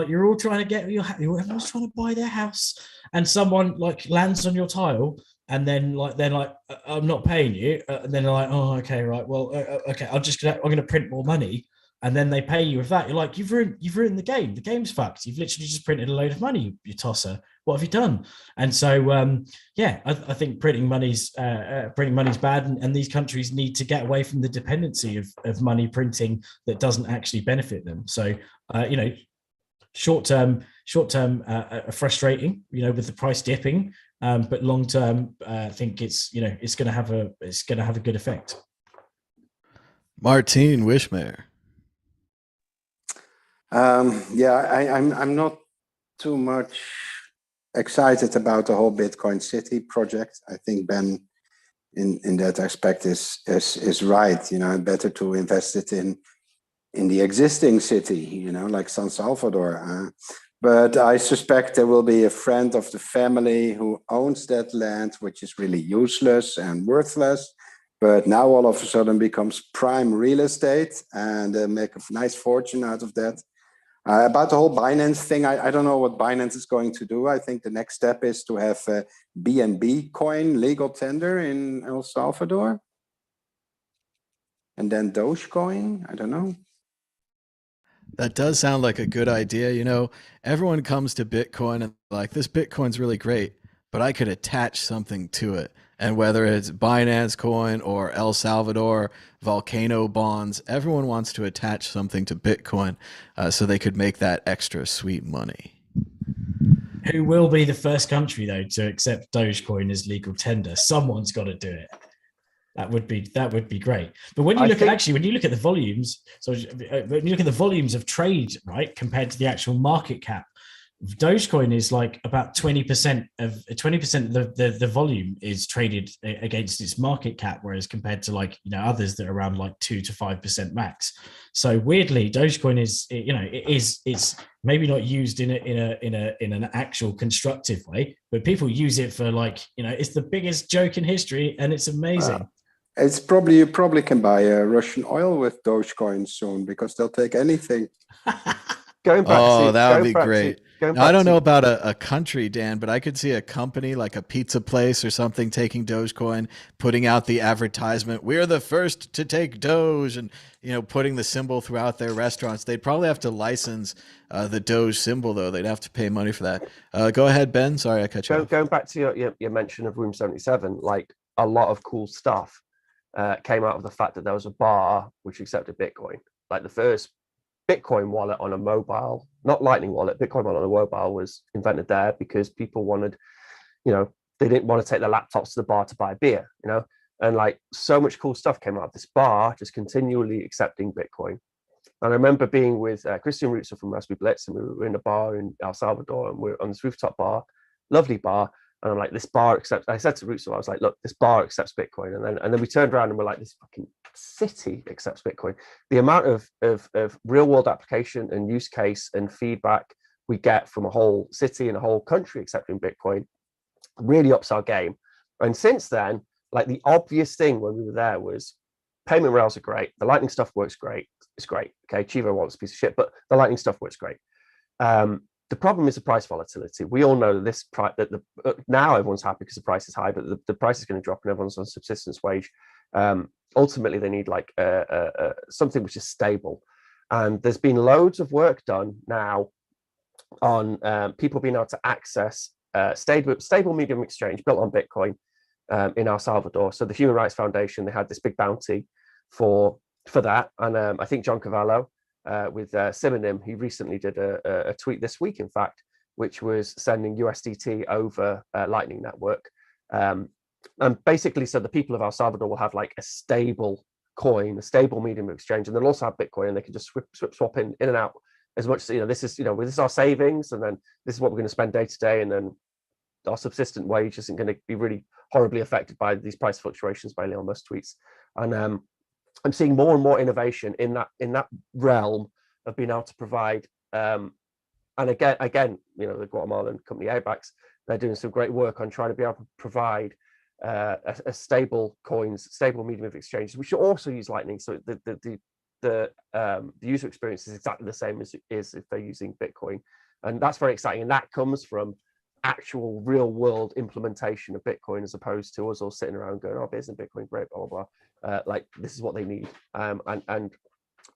you're all trying to everyone's trying to buy their house, and someone like lands on your tile. And then they're like, I'm not paying you. And then they're like, oh, okay, right. Well, okay, I'm going to print more money. And then they pay you with that. You're like, you've ruined the game. The game's fucked. You've literally just printed a load of money, you tosser. What have you done? And so, I think printing money's bad. And these countries need to get away from the dependency of money printing that doesn't actually benefit them. So, short term, frustrating, with the price dipping. But long term, I think it's going to have a good effect. Martin Wishmayer. I'm not too much excited about the whole Bitcoin City project. I think Ben in that aspect is right. Better to invest it in the existing city, like San Salvador. But I suspect there will be a friend of the family who owns that land, which is really useless and worthless, but now all of a sudden becomes prime real estate, and make a nice fortune out of that. About the whole Binance thing, I don't know what Binance is going to do. I think the next step is to have BNB coin legal tender in El Salvador. And then Dogecoin, I don't know. That does sound like a good idea. Everyone comes to Bitcoin and like, this Bitcoin's really great, but I could attach something to it. And whether it's Binance coin or El Salvador volcano bonds, everyone wants to attach something to Bitcoin so they could make that extra sweet money. Who will be the first country, though, to accept Dogecoin as legal tender? Someone's got to do it. That would be great. But when you look at the volumes, when you look at the volumes of trade, right, compared to the actual market cap, Dogecoin is like about 20% of the volume is traded against its market cap, whereas compared to others that are around like 2 to 5% max. So weirdly, Dogecoin is it's maybe not used in an actual constructive way, but people use it for it's the biggest joke in history, and it's amazing. You probably can buy Russian oil with Dogecoin soon, because they'll take anything. That would be great. Now, I don't know about a country, Dan, but I could see a company like a pizza place or something taking Dogecoin, putting out the advertisement, "We're the first to take Doge," and putting the symbol throughout their restaurants. They'd probably have to license the Doge symbol, though. They'd have to pay money for that. Go ahead, Ben. Sorry, I cut you off. Going back to your mention of Room 77, like a lot of cool stuff came out of the fact that there was a bar which accepted Bitcoin. Like the first Bitcoin wallet on a mobile, not Lightning wallet, Bitcoin wallet on a mobile was invented there because people wanted, they didn't want to take their laptops to the bar to buy a beer, and like so much cool stuff came out of this bar, just continually accepting Bitcoin. And I remember being with Christian Rutzer from Raspberry Blitz, and we were in a bar in El Salvador, and we were on this rooftop bar, lovely bar. And I'm like, this bar accepts. I said to Rutzer, I was like, look, this bar accepts Bitcoin. And then we turned around and we're like, this fucking city accepts Bitcoin. The amount of real world application and use case and feedback we get from a whole city and a whole country accepting Bitcoin really ups our game. And since then, like the obvious thing when we were there was payment rails are great. The Lightning stuff works great. It's great. Okay, Chivo wants a piece of shit, but the Lightning stuff works great. The problem is the price volatility. We all know this now everyone's happy because the price is high, but the price is going to drop and everyone's on subsistence wage. Ultimately, they need like something which is stable. And there's been loads of work done now on people being able to access stable medium exchange built on Bitcoin in El Salvador. So the Human Rights Foundation, they had this big bounty for that. And I think John Cavallo with Simonim, he recently did a tweet this week, in fact, which was sending USDT over Lightning Network. And basically, so the people of El Salvador will have like a stable coin, a stable medium of exchange, and they'll also have Bitcoin, and they can just swap in and out as much as, this is, this is our savings, and then this is what we're going to spend day to day, and then our subsistent wage isn't going to be really horribly affected by these price fluctuations by Elon Musk tweets. And I'm seeing more and more innovation in that realm of being able to provide. And again, the Guatemalan company ABAX, they're doing some great work on trying to be able to provide a stable coins, stable medium of exchange. We should also use Lightning, so the user experience is exactly the same as it is if they're using Bitcoin, and that's very exciting. And that comes from actual real world implementation of Bitcoin, as opposed to us all sitting around going, "Oh, isn't Bitcoin great?" Blah blah blah. Like, this is what they need. And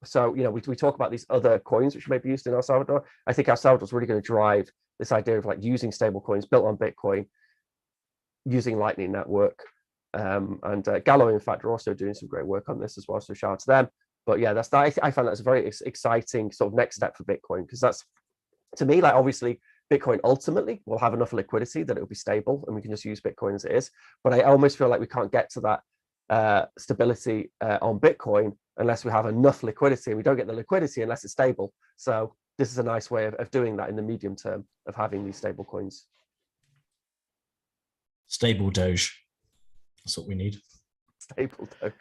so we talk about these other coins which may be used in El Salvador. I think El Salvador is really going to drive this idea of like using stable coins built on Bitcoin, using Lightning Network. And Gallo, in fact, are also doing some great work on this as well, so shout out to them. But yeah, I find that's a very exciting sort of next step for Bitcoin, because that's, to me, like, obviously Bitcoin ultimately will have enough liquidity that it'll be stable and we can just use Bitcoin as it is. But I almost feel like we can't get to that stability on Bitcoin unless we have enough liquidity. We don't get the liquidity unless it's stable. So this is a nice way of doing that in the medium term, of having these stable coins. Stable Doge. That's what we need. Stable Doge.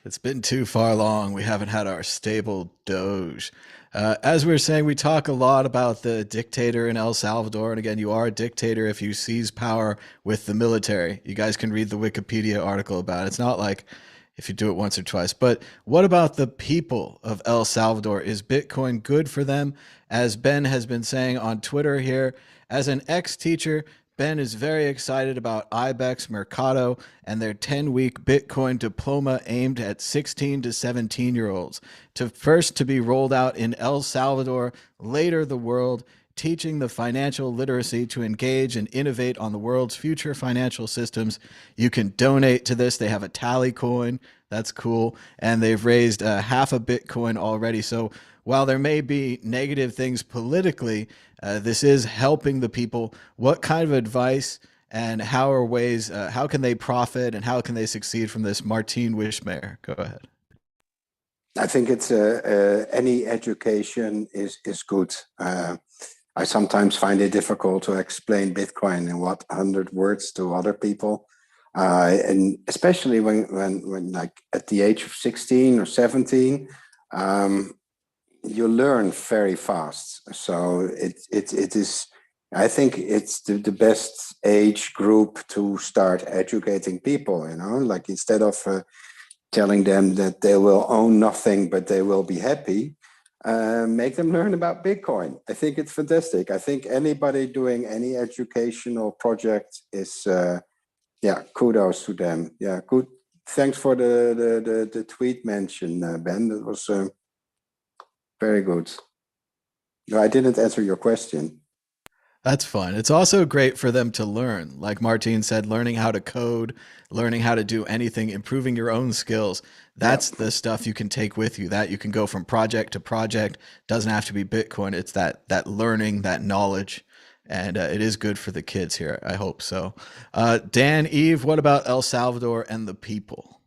It's been too far long. We haven't had our stable Doge. As we were saying, we talk a lot about the dictator in El Salvador. And again, you are a dictator if you seize power with the military. You guys can read the Wikipedia article about it. It's not like if you do it once or twice. But what about the people of El Salvador? Is Bitcoin good for them? As Ben has been saying on Twitter here, as an ex-teacher, Ben is very excited about IBEX Mercado and their 10-week Bitcoin diploma aimed at 16 to 17-year-olds. To be rolled out in El Salvador, later the world, teaching the financial literacy to engage and innovate on the world's future financial systems. You can donate to this. They have a tally coin. That's cool. And they've raised half a Bitcoin already. So while there may be negative things politically, this is helping the people. What kind of advice and how can they profit and how can they succeed from this? Martin Wishmayer, go ahead. I think it's any education is good. I sometimes find it difficult to explain Bitcoin in 100 words to other people. And especially when like at the age of 16 or 17, you learn very fast. So it is, I think it's the best age group to start educating people, like instead of telling them that they will own nothing, but they will be happy, make them learn about Bitcoin. I think it's fantastic. I think anybody doing any educational project is, kudos to them. Yeah, good. Thanks for the tweet mention, Ben. That was very good. No, I didn't answer your question. That's fun. It's also great for them to learn. Like Martin said, learning how to code, learning how to do anything, improving your own skills. That's the stuff you can take with you, that you can go from project to project. Doesn't have to be Bitcoin. It's that learning, that knowledge. And it is good for the kids here. I hope so. Dan, Eve, what about El Salvador and the people?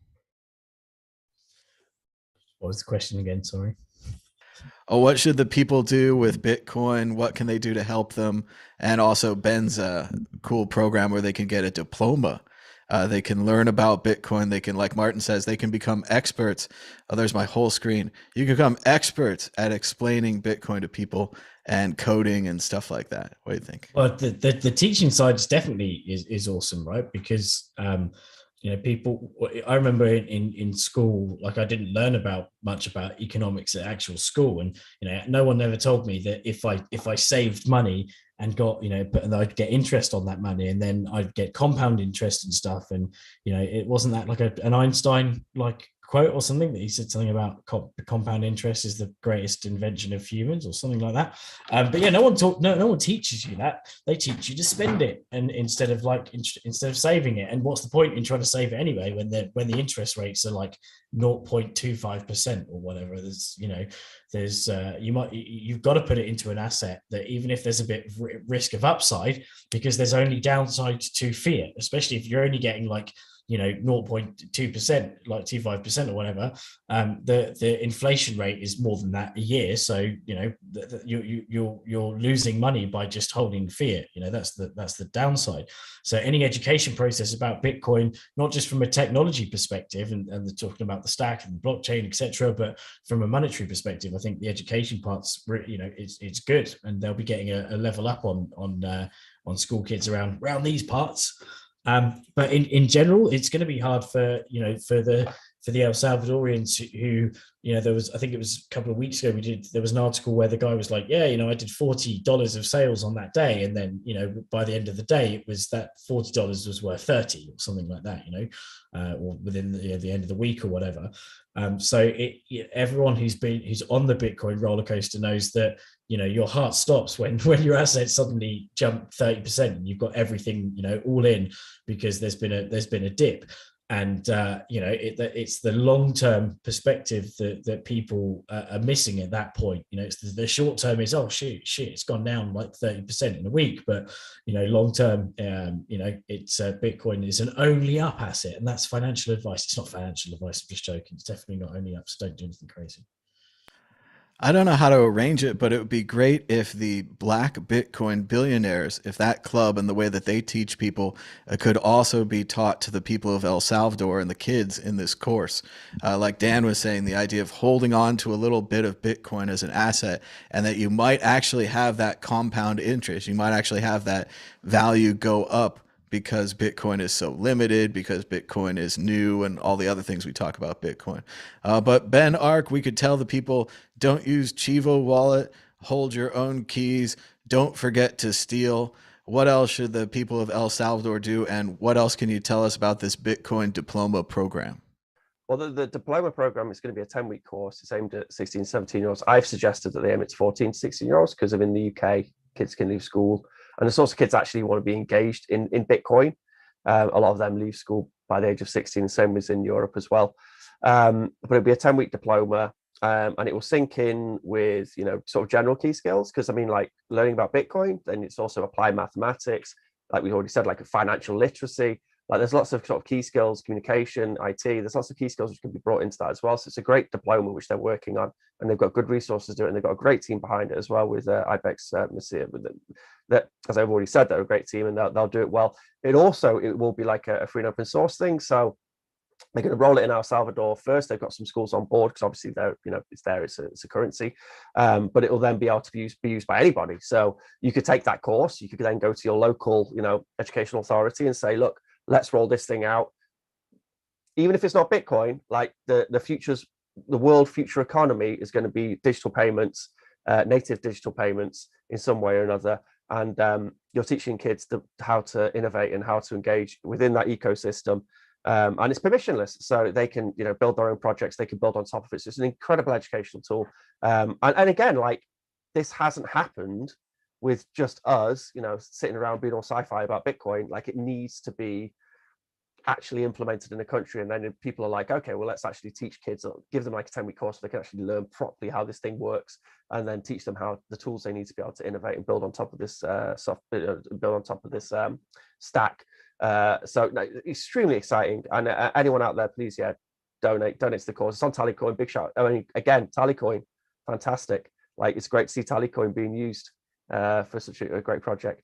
What was the question again? Sorry. Oh, what should the people do with Bitcoin? What can they do to help them? And also Ben's cool program where they can get a diploma. They can learn about Bitcoin. They can, like Martin says, they can become experts. Oh, there's my whole screen. You can become experts at explaining Bitcoin to people and coding and stuff like that. What do you think? Well, the teaching side is definitely is awesome, right? Because people, I remember in school, like I didn't learn much about economics at actual school, and no one ever told me that if I saved money and got, but I'd get interest on that money, and then I'd get compound interest and stuff. And it wasn't that like an Einstein like quote or something that he said something about compound interest is the greatest invention of humans or something like that. But yeah, no one teaches you that. They teach you to spend it, and instead of saving it. And what's the point in trying to save it anyway when the interest rates are like 0.25% or whatever? You've got to put it into an asset that, even if there's a bit of risk of upside, because there's only downside to fiat, especially if you're only getting like 0.2%, like 25% or whatever. The inflation rate is more than that a year, so you're losing money by just holding fiat. That's the downside. So any education process about Bitcoin, not just from a technology perspective and they're talking about the stack and the blockchain, etc., but from a monetary perspective, I think the education part's it's good, and they'll be getting a level up on school kids around these parts. But in general, it's going to be hard for the El Salvadorians who, I think it was a couple of weeks ago, there was an article where the guy was like, I did $40 of sales on that day. And then, by the end of the day, it was that $40 was worth 30 or something like that, or within the end of the week or whatever. So everyone who's on the Bitcoin roller coaster knows that, your heart stops when your assets suddenly jump 30% and you've got everything, all in, because there's been a dip. And it's the long-term perspective that people are missing at that point. It's the short term is, oh shit, it's gone down like 30% in a week, but long term, it's Bitcoin is an only up asset, and that's financial advice. It's not financial advice. I'm just joking. It's definitely not only up. So don't do anything crazy. I don't know how to arrange it, but it would be great if the Black Bitcoin billionaires, if that club and the way that they teach people could also be taught to the people of El Salvador and the kids in this course. Like Dan was saying, the idea of holding on to a little bit of Bitcoin as an asset, and that you might actually have that compound interest. You might actually have that value go up because Bitcoin is so limited, because Bitcoin is new, and all the other things we talk about Bitcoin. But Ben Ark, we could tell the people, don't use Chivo wallet, hold your own keys, don't forget to steal. What else should the people of El Salvador do? And what else can you tell us about this Bitcoin diploma program? Well, the diploma program is going to be a 10-week course. It's aimed at 16, 17-year-olds. I've suggested that they aim at 14 to 16-year-olds because in the UK, kids can leave school. And the sorts of kids actually want to be engaged in Bitcoin. A lot of them leave school by the age of 16, same as in Europe as well. But it'll be a 10-week diploma, and it will sink in with, sort of general key skills. Because, like learning about Bitcoin, then it's also applied mathematics, like we already said, like financial literacy. Like there's lots of sort of key skills, communication, IT. There's lots of key skills which can be brought into that as well. So it's a great diploma which they're working on, and they've got good resources to do it. And they've got a great team behind it as well with Ibex Messiah. That, as I've already said, they're a great team and they'll do it well. It will be like a free and open source thing. So they're going to roll it in El Salvador first. They've got some schools on board because obviously it's a currency, but it will then be able to be used by anybody. So you could take that course. You could then go to your local, educational authority and say, look, let's roll this thing out. Even if it's not Bitcoin, like the world future economy is going to be digital payments, native digital payments in some way or another. And you're teaching kids how to innovate and how to engage within that ecosystem. And it's permissionless, so they can, build their own projects. They can build on top of it. So it's an incredible educational tool. And again, like this hasn't happened with just us, sitting around being all sci-fi about Bitcoin. Like it needs to be actually implemented in a country, and then people are like, okay, well, let's actually teach kids, or give them like a 10-week course so they can actually learn properly how this thing works, and then teach them how the tools they need to be able to innovate and build on top of this stack. So no, extremely exciting, and anyone out there, please, donate to the cause. It's on Tallycoin. Big shout. I mean, again, Tallycoin, fantastic. Like it's great to see Tallycoin being used for such a great project.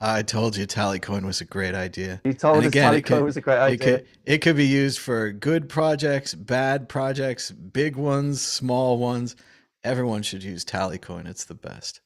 I told you Tallycoin was a great idea. You told us Tallycoin was a great idea. It could be used for good projects, bad projects, big ones, small ones. Everyone should use Tallycoin. It's the best.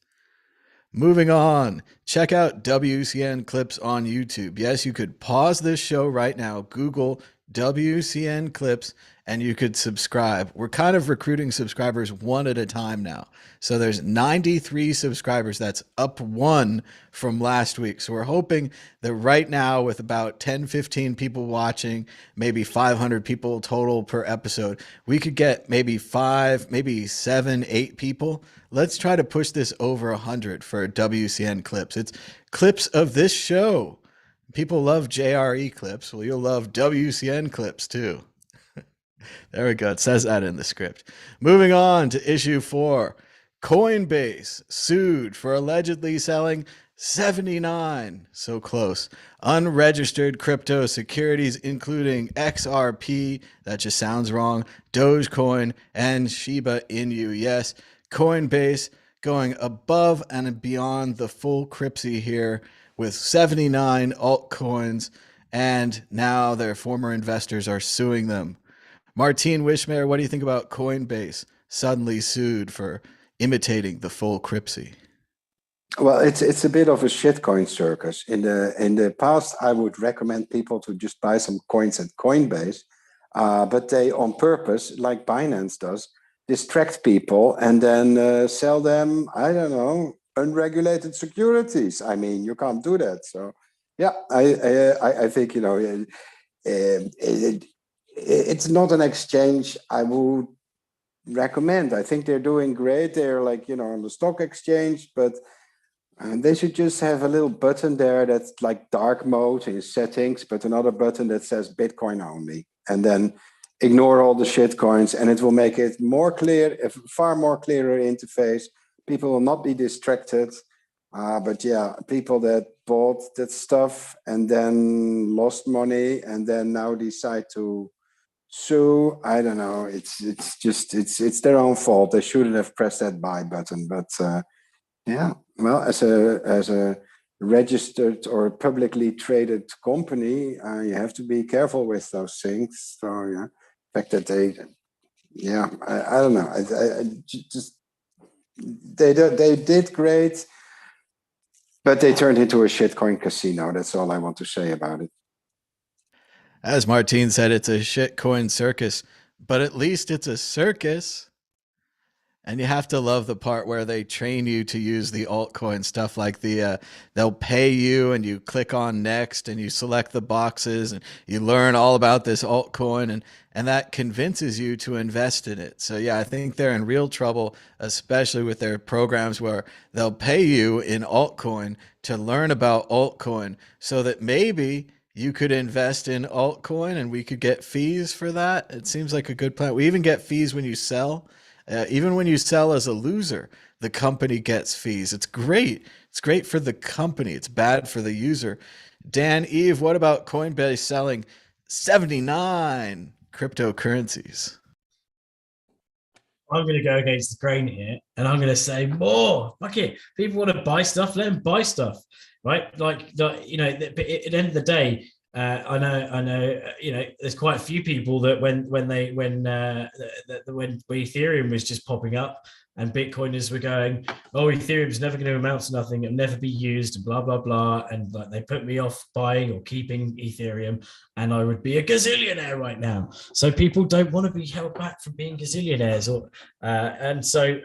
Moving on, check out WCN Clips on YouTube. Yes, you could pause this show right now, Google WCN Clips, and you could subscribe. We're kind of recruiting subscribers one at a time now. So there's 93 subscribers. That's up one from last week. So we're hoping that right now, with about 10, 15 people watching, maybe 500 people total per episode, we could get maybe 5, maybe 7, 8 people. Let's try to push this over 100 for WCN Clips. It's clips of this show. People love JRE clips. Well, you'll love WCN clips too. There we go. It says that in the script. Moving on to issue 4. Coinbase sued for allegedly selling 79, so close, unregistered crypto securities, including XRP, that just sounds wrong, Dogecoin, and Shiba Inu. Yes, Coinbase going above and beyond the full Cripsy here with 79 altcoins, and now their former investors are suing them. Martine Wishmayer, what do you think about Coinbase suddenly sued for imitating the full Cripsy? Well, it's a bit of a shitcoin circus. In the past, I would recommend people to just buy some coins at Coinbase, but they, on purpose, like Binance does, distract people and then sell them, I don't know, unregulated securities. I mean, you can't do that. So, yeah, I think, you know, it's not an exchange I would recommend. I think they're doing great. They're like, you know, on the stock exchange, but they should just have a little button there that's like dark mode in settings, but another button that says Bitcoin only, and then ignore all the shit coins, and it will make it more clear, a far more clearer interface. People will not be distracted. But yeah, people that bought that stuff and then lost money and then now decide to sue, I don't know. It's their own fault. They shouldn't have pressed that buy button. But yeah, well, as a registered or publicly traded company, you have to be careful with those things. So yeah, the fact that I don't know. They did great, but they turned into a shitcoin casino. That's all I want to say about it. As Martine said, it's a shitcoin circus, but at least it's a circus. And you have to love the part where they train you to use the altcoin stuff, like they'll pay you and you click on next and you select the boxes and you learn all about this altcoin and that convinces you to invest in it. So yeah, I think they're in real trouble, especially with their programs where they'll pay you in altcoin to learn about altcoin so that maybe you could invest in altcoin and we could get fees for that. It seems like a good plan. We even get fees when you sell. Even when you sell as a loser, the company gets fees. It's great. It's great for the company. It's bad for the user. Dan, Eve, what about Coinbase selling 79 cryptocurrencies? I'm going to go against the grain here, and I'm going to say more. Fuck it. People want to buy stuff, let them buy stuff, right? Like, you know, but at the end of the day, I know. You know, there's quite a few people that when Ethereum was just popping up and Bitcoiners were going, "Oh, Ethereum's never going to amount to nothing. It'll never be used," and blah blah blah, and like they put me off buying or keeping Ethereum, and I would be a gazillionaire right now. So people don't want to be held back from being gazillionaires, or and so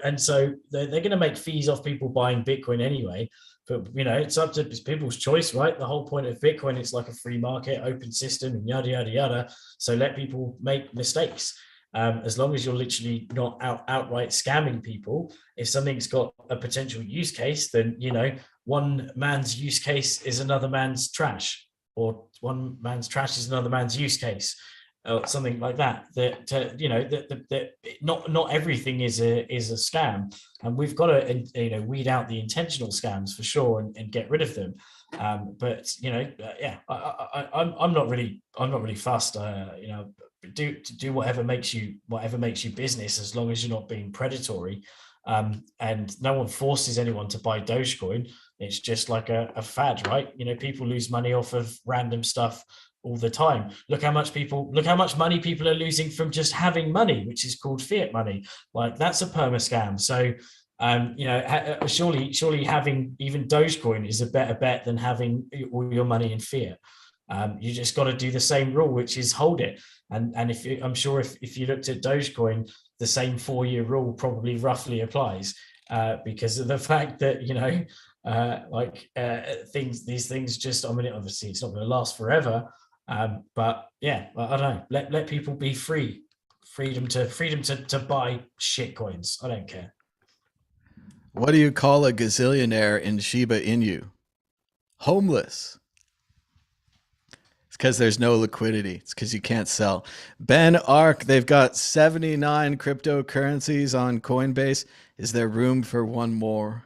they're going to make fees off people buying Bitcoin anyway. But, you know, it's up to people's choice, right? The whole point of Bitcoin, it's like a free market, open system, and yada, yada, yada. So let people make mistakes. As long as you're literally not outright scamming people. If something's got a potential use case, then, you know, one man's use case is another man's trash, or one man's trash is another man's use case. Something like that. You know, that not everything is a scam, and we've got to, you know, weed out the intentional scams for sure and get rid of them. But you know, yeah, I'm not really fussed. You know, do whatever makes you business, as long as you're not being predatory. And no one forces anyone to buy Dogecoin. It's just like a fad, right? You know, people lose money off of random stuff all the time. Look how much money people are losing from just having money, which is called fiat money. Like, that's a perma scam. So Surely having even Dogecoin is a better bet than having all your money in fiat. You just got to do the same rule, which is hold it. And I'm sure if you looked at Dogecoin, the same 4-year rule probably roughly applies, because of the fact that these things just, I mean, obviously it's not going to last forever, but yeah, I don't know. Let people be free. Freedom to buy shit coins. I don't care. What do you call a gazillionaire in Shiba Inu? Homeless. It's because there's no liquidity. It's because you can't sell. Ben Ark, they've got 79 cryptocurrencies on Coinbase. Is there room for one more?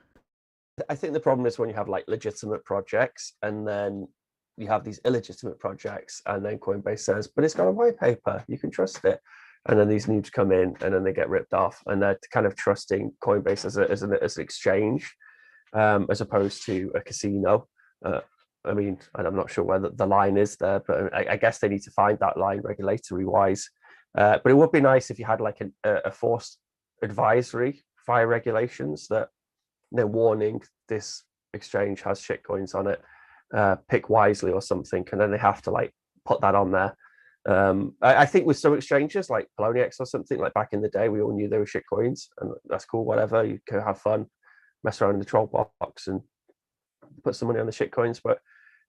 I think the problem is when you have like legitimate projects and then you have these illegitimate projects, and then Coinbase says, but it's got a white paper, you can trust it. And then these noobs come in and then they get ripped off, and they're kind of trusting Coinbase as an exchange, as opposed to a casino. I mean, and I'm not sure where the line is there, but I guess they need to find that line regulatory wise. But it would be nice if you had like a forced advisory via regulations that they're warning this exchange has shit coins on it, pick wisely or something, and then they have to like put that on there. I think with some exchanges like Poloniex or something, like back in the day, we all knew they were shit coins, and that's cool, whatever, you can have fun, mess around in the troll box and put some money on the shit coins. But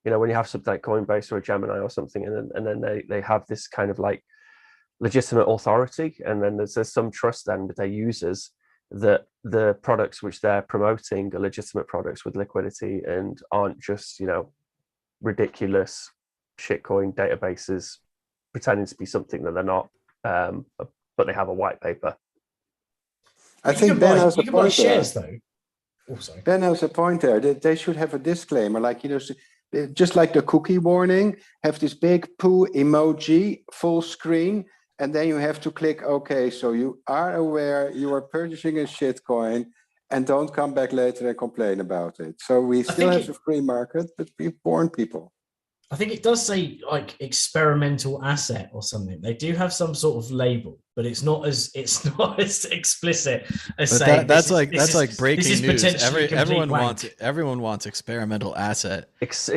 when you have something like Coinbase or a Gemini or something, and then they have this kind of like legitimate authority, and then there's some trust then with their users that the products which they're promoting are legitimate products with liquidity and aren't just ridiculous shitcoin databases pretending to be something that they're not, but they have a white paper. I think Ben has a point shares there. Though. Oh, sorry. Ben has a point there. They should have a disclaimer, like just like the cookie warning, have this big poo emoji, full screen, and then you have to click OK. So you are aware you are purchasing a shitcoin, and don't come back later and complain about it. So we still have a free market, but we warn people. I think it does say like experimental asset or something. They do have some sort of label, but it's not as explicit as saying that's like breaking news. Everyone wants experimental asset.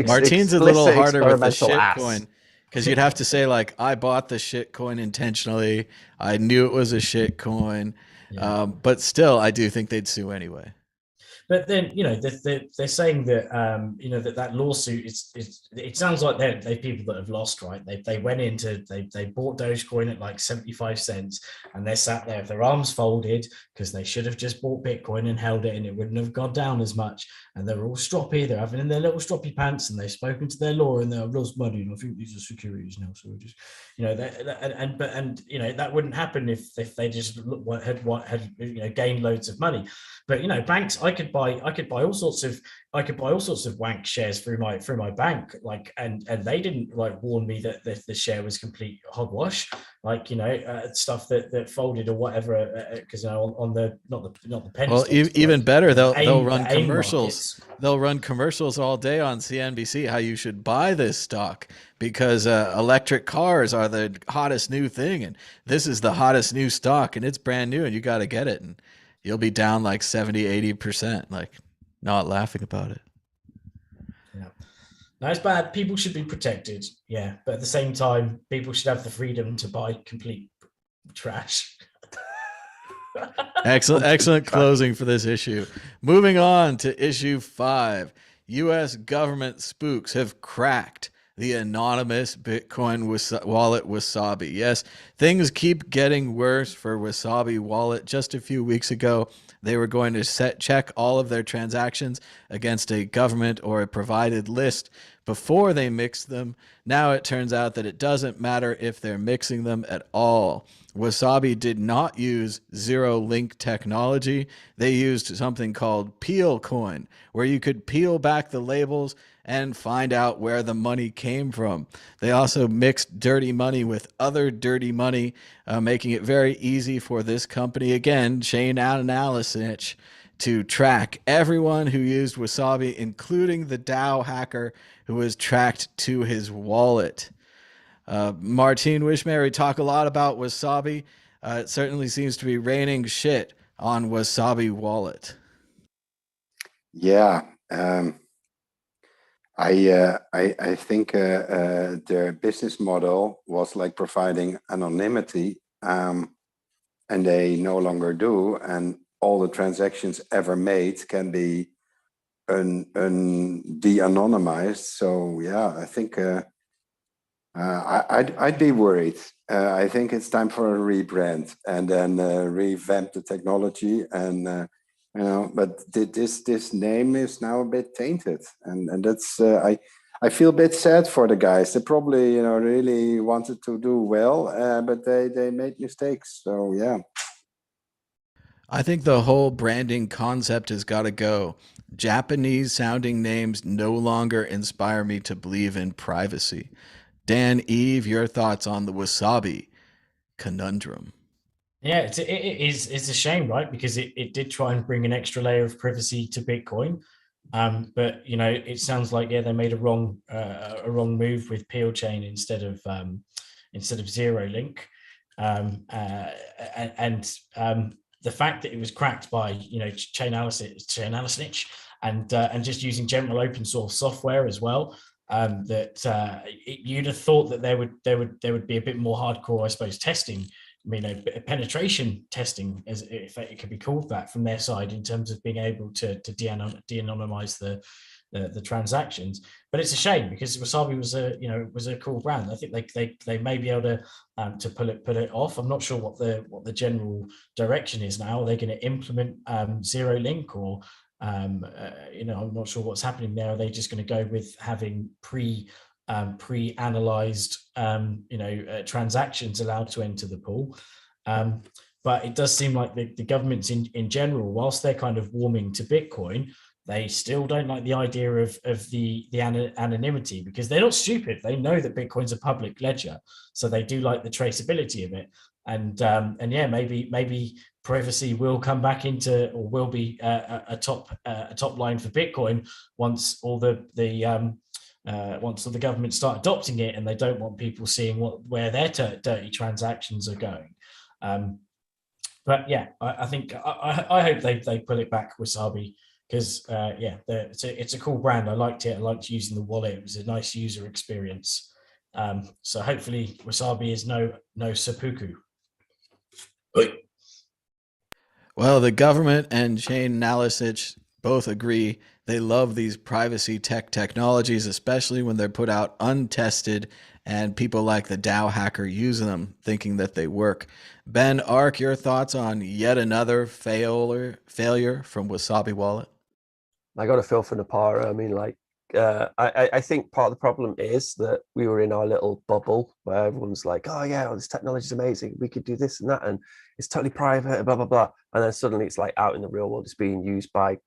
Martin's a little harder with the shit coin, because you'd have to say like, I bought the shit coin intentionally. I knew it was a shit coin, but still, I do think they'd sue anyway. But then, they're saying that, that lawsuit it sounds like they're people that have lost, right? They went into, they bought Dogecoin at like 75 cents, and they're sat there with their arms folded because they should have just bought Bitcoin and held it, and it wouldn't have gone down as much. And they're all stroppy. They're having in their little stroppy pants, and they've spoken to their lawyer, and they've lost money. And I think these are securities now. So we're just, that wouldn't happen if they just had gained loads of money. But banks, I could buy all sorts of wank shares through my bank, like, and they didn't like warn me that the share was complete hogwash, like stuff that folded or whatever, because on the not the penny. Well, stocks, even better, they'll run commercials. Markets. They'll run commercials all day on CNBC how you should buy this stock because electric cars are the hottest new thing, and this is the hottest new stock, and it's brand new, and you got to get it, and you'll be down like 70-80%, like not laughing about it. Yeah, no, it's bad. People should be protected. Yeah, but at the same time, people should have the freedom to buy complete trash. Excellent closing for this issue. Moving on to issue 5. U.S. government spooks have cracked the anonymous Bitcoin wallet Wasabi. Yes, things keep getting worse for Wasabi wallet. Just a few weeks ago, they were going to check all of their transactions against a government or a provided list before they mixed them. Now it turns out that it doesn't matter if they're mixing them at all. Wasabi did not use zero-link technology. They used something called Peel Coin, where you could peel back the labels and find out where the money came from. They also mixed dirty money with other dirty money, making it very easy for this company, again, chain analysis, to track everyone who used Wasabi, including the DAO hacker who was tracked to his wallet. Martin Wishmael, we talk a lot about Wasabi. It certainly seems to be raining shit on Wasabi Wallet? Yeah, I think their business model was like providing anonymity, and they no longer do, and all the transactions ever made can be de-anonymized. So yeah, I think I'd be worried. I think it's time for a rebrand and then revamp the technology, and but this name is now a bit tainted, and that's I feel a bit sad for the guys. They probably really wanted to do well, but they made mistakes. So yeah. I think the whole branding concept has got to go. Japanese sounding names no longer inspire me to believe in privacy. Dan, Eve, your thoughts on the Wasabi conundrum? Yeah, it's a shame, right? Because it did try and bring an extra layer of privacy to Bitcoin, but it sounds like they made a wrong move with Peel Chain instead of Zero Link, and the fact that it was cracked by Chainalysis, and just using general open source software as well. You'd have thought that there would be a bit more hardcore, I suppose, testing, penetration testing, as if it could be called that, from their side, in terms of being able to de-anonymize the transactions. But it's a shame, because Wasabi was a cool brand. I think they may be able to pull it off. I'm not sure what the general direction is now. Are they going to implement Zero Link, or I'm not sure what's happening there. Are they just going to go with having pre-analyzed transactions allowed to enter the pool? But it does seem like the governments in general, whilst they're kind of warming to Bitcoin, they still don't like the idea of the anonymity, because they're not stupid. They know that Bitcoin's a public ledger, so they do like the traceability of it. And yeah, maybe privacy will come back into, or will be a top line for Bitcoin once all the governments start adopting it, and they don't want people seeing where their dirty transactions are going. But yeah, I think I hope they pull it back, Wasabi, because it's a cool brand. I liked it. I liked using the wallet. It was a nice user experience. So hopefully Wasabi is no seppuku. Well, the government and Chainalysis both agree they love these privacy technologies, especially when they're put out untested and people like the DAO hacker use them thinking that they work. Ben, Ark, your thoughts on yet another failure from Wasabi Wallet? I got a feel for Napara. I mean, I think part of the problem is that we were in our little bubble where everyone's like, oh yeah, this technology is amazing, we could do this and that, and it's totally private, blah blah blah, and then suddenly it's like out in the real world, it's being used by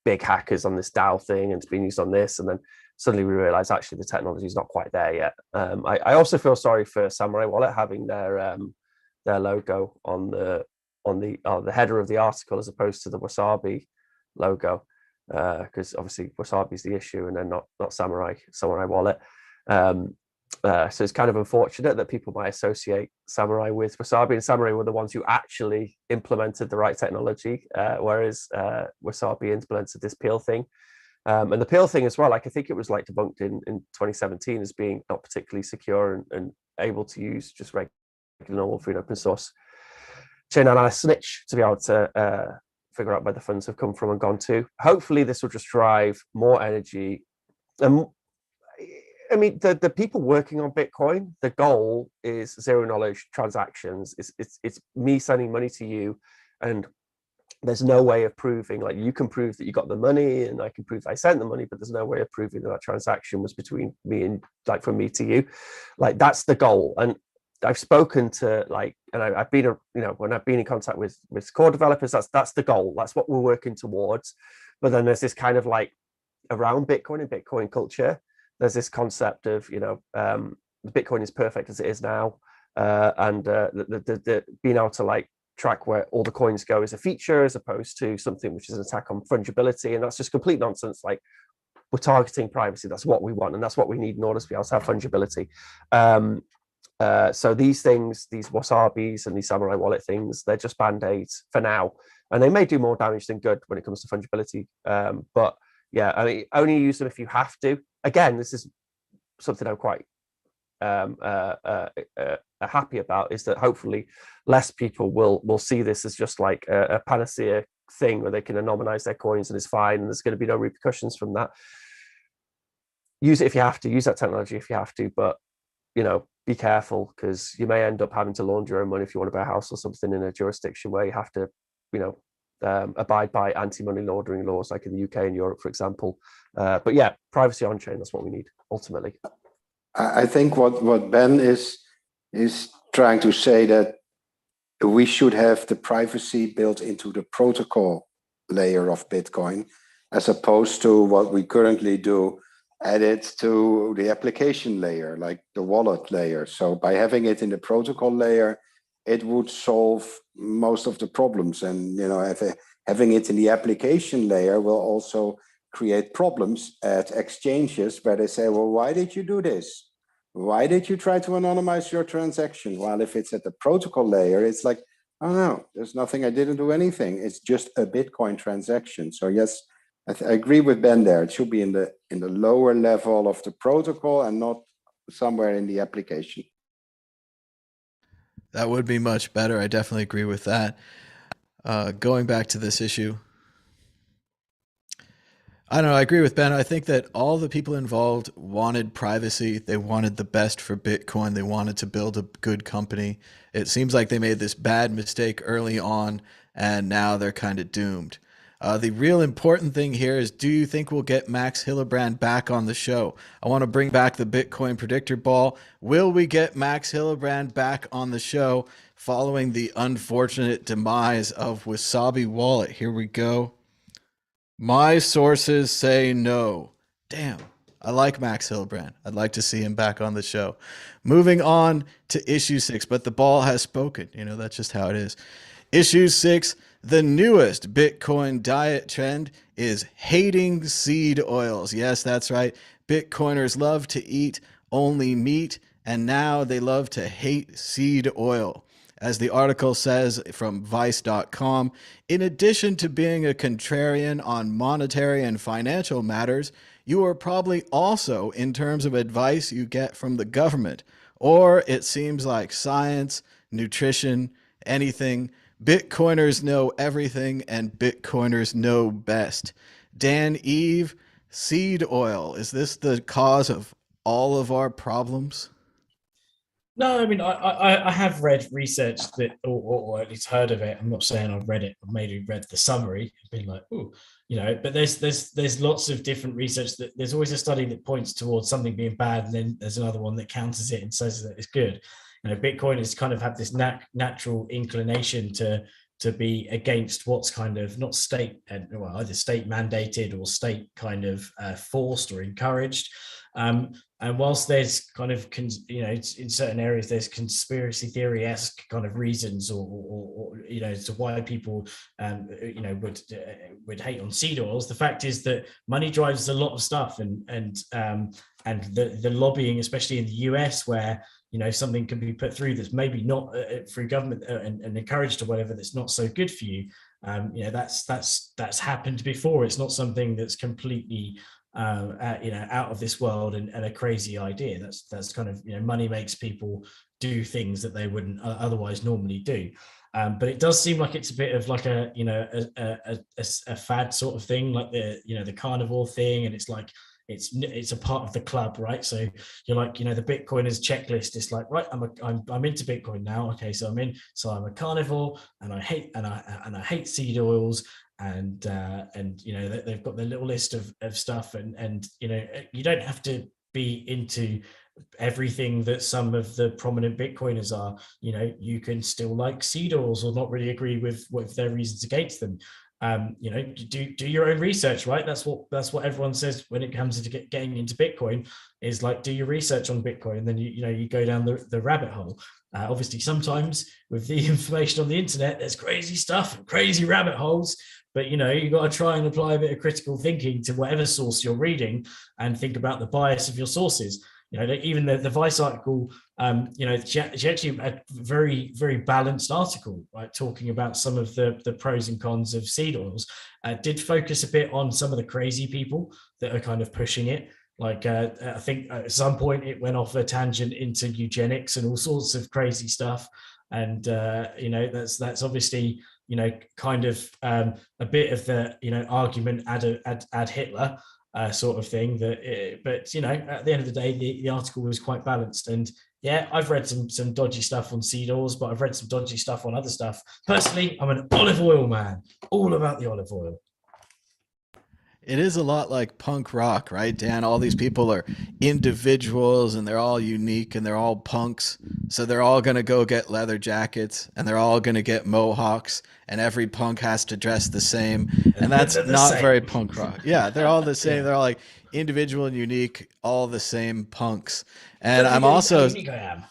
big hackers on this DAO thing, and it's being used on this, and then suddenly we realize actually the technology is not quite there yet. I also feel sorry for Samurai Wallet having their logo on the header of the article as opposed to the Wasabi logo, because obviously Wasabi is the issue, and then not Samurai Wallet. So it's kind of unfortunate that people might associate Samurai with Wasabi, and Samurai were the ones who actually implemented the right technology, whereas Wasabi implemented this Peel thing. And the Peel thing as well, like I think it was like debunked in 2017 as being not particularly secure and able to use just regular normal free and open source Chainalysis snitch to be able to figure out where the funds have come from and gone to. Hopefully this will just drive more energy. I mean, the people working on Bitcoin, the goal is zero knowledge transactions. It's me sending money to you, and there's no way of proving, like, you can prove that you got the money and I can prove I sent the money, but there's no way of proving that transaction was between me and, like, from me to you. Like, that's the goal. And I've spoken to, like, and I've been, when I've been in contact with core developers, that's the goal. That's what we're working towards. But then there's this kind of, like, around Bitcoin and Bitcoin culture, there's this concept of, the Bitcoin is perfect as it is now. And the being able to, like, track where all the coins go is a feature, as opposed to something which is an attack on fungibility. And that's just complete nonsense. Like, we're targeting privacy. That's what we want. And that's what we need in order to be able to have fungibility. So these things, these Wasabis and these Samurai Wallet things, they're just band-aids for now. and they may do more damage than good when it comes to fungibility. But yeah, I mean, only use them if you have to. Again, this is something I'm quite happy about, is that hopefully less people will see this as just like a panacea thing where they can anonymize their coins and it's fine, and there's going to be no repercussions from that. Use it if you have to, use that technology if you have to, but be careful, because you may end up having to launder your own money if you want to buy a house or something in a jurisdiction where you have to abide by anti-money laundering laws, like in the UK and Europe, for example. But yeah, privacy on chain, that's what we need ultimately. I think what Ben is trying to say, that we should have the privacy built into the protocol layer of Bitcoin, as opposed to what we currently do, add it to the application layer, like the wallet layer. So by having it in the protocol layer, it would solve most of the problems. And having it in the application layer will also create problems at exchanges where they say, well, why did you do this? Why did you try to anonymize your transaction? While if it's at the protocol layer, it's like, oh no, there's nothing, I didn't do anything. It's just a Bitcoin transaction. So yes, I agree with Ben there. It should be in the lower level of the protocol and not somewhere in the application. That would be much better. I definitely agree with that. Going back to this issue, I don't know. I agree with Ben. I think that all the people involved wanted privacy. They wanted the best for Bitcoin. They wanted to build a good company. It seems like they made this bad mistake early on, and now they're kind of doomed. The real important thing here is, do you think we'll get Max Hillebrand back on the show? I want to bring back the Bitcoin predictor ball. Will we get Max Hillebrand back on the show following the unfortunate demise of Wasabi Wallet? Here we go. My sources say no. Damn. I like Max Hillebrand. I'd like to see him back on the show. Moving on to issue 6, but the ball has spoken. That's just how it is. Issue 6, the newest Bitcoin diet trend is hating seed oils. Yes, that's right. Bitcoiners love to eat only meat, and now they love to hate seed oil. As the article says from Vice.com, in addition to being a contrarian on monetary and financial matters, you are probably also in terms of advice you get from the government, or it seems like science, nutrition, anything. Bitcoiners know everything, and Bitcoiners know best. Dan Eve, seed oil, is this the cause of all of our problems? No, I mean, I have read research that, or at least heard of it. I'm not saying I've read it. I've maybe read the summary, been like, oh, but there's lots of different research that there's always a study that points towards something being bad, and then there's another one that counters it and says that it's good. Bitcoin has kind of had this natural inclination to be against what's kind of not state, well, either state mandated or state kind of forced or encouraged. And whilst there's kind of, in certain areas, there's conspiracy theory-esque kind of reasons or as to why people, would hate on seed oils. The fact is that money drives a lot of stuff, and the lobbying, especially in the US, where something can be put through that's maybe not through government and encouraged or whatever, that's not so good for you. That's happened before. It's not something that's completely out of this world and a crazy idea. That's kind of, money makes people do things that they wouldn't otherwise normally do. But it does seem like it's a bit of like a fad sort of thing, like the carnivore thing, and it's like it's a part of the club, right? So you're like, the Bitcoiners checklist. It's like, right, I'm into Bitcoin now. Okay, so I'm a carnivore, and I hate seed oils, and they've got their little list of stuff, and you don't have to be into everything that some of the prominent Bitcoiners are. You can still like seed oils or not really agree with their reasons against them. Do your own research, right? That's what everyone says when it comes to getting into Bitcoin, is like, do your research on Bitcoin, and then you go down the rabbit hole. Obviously, sometimes with the information on the internet, there's crazy stuff and crazy rabbit holes, but you got to try and apply a bit of critical thinking to whatever source you're reading, and think about the bias of your sources. You know, even the Vice article, you know, she actually a very, very balanced article, right, talking about some of the pros and cons of seed oils. Did focus a bit on some of the crazy people that are kind of pushing it. Like I think at some point it went off a tangent into eugenics and all sorts of crazy stuff. And you know, that's obviously, you know, kind of a bit of the, you know, argument ad Hitler sort of thing. But you know, at the end of the day, the article was quite balanced. And yeah, I've read some dodgy stuff on seed oils, but I've read some dodgy stuff on other stuff. Personally, I'm an olive oil man, all about the olive oil. It is a lot like punk rock, right, Dan? All these people are individuals and they're all unique and they're all punks. So they're all going to go get leather jackets and they're all going to get mohawks and every punk has to dress the same. And that's not same. very punk rock. Yeah, they're all the same. Yeah. They're all like individual and unique, all the same punks. And I'm also... unique I am.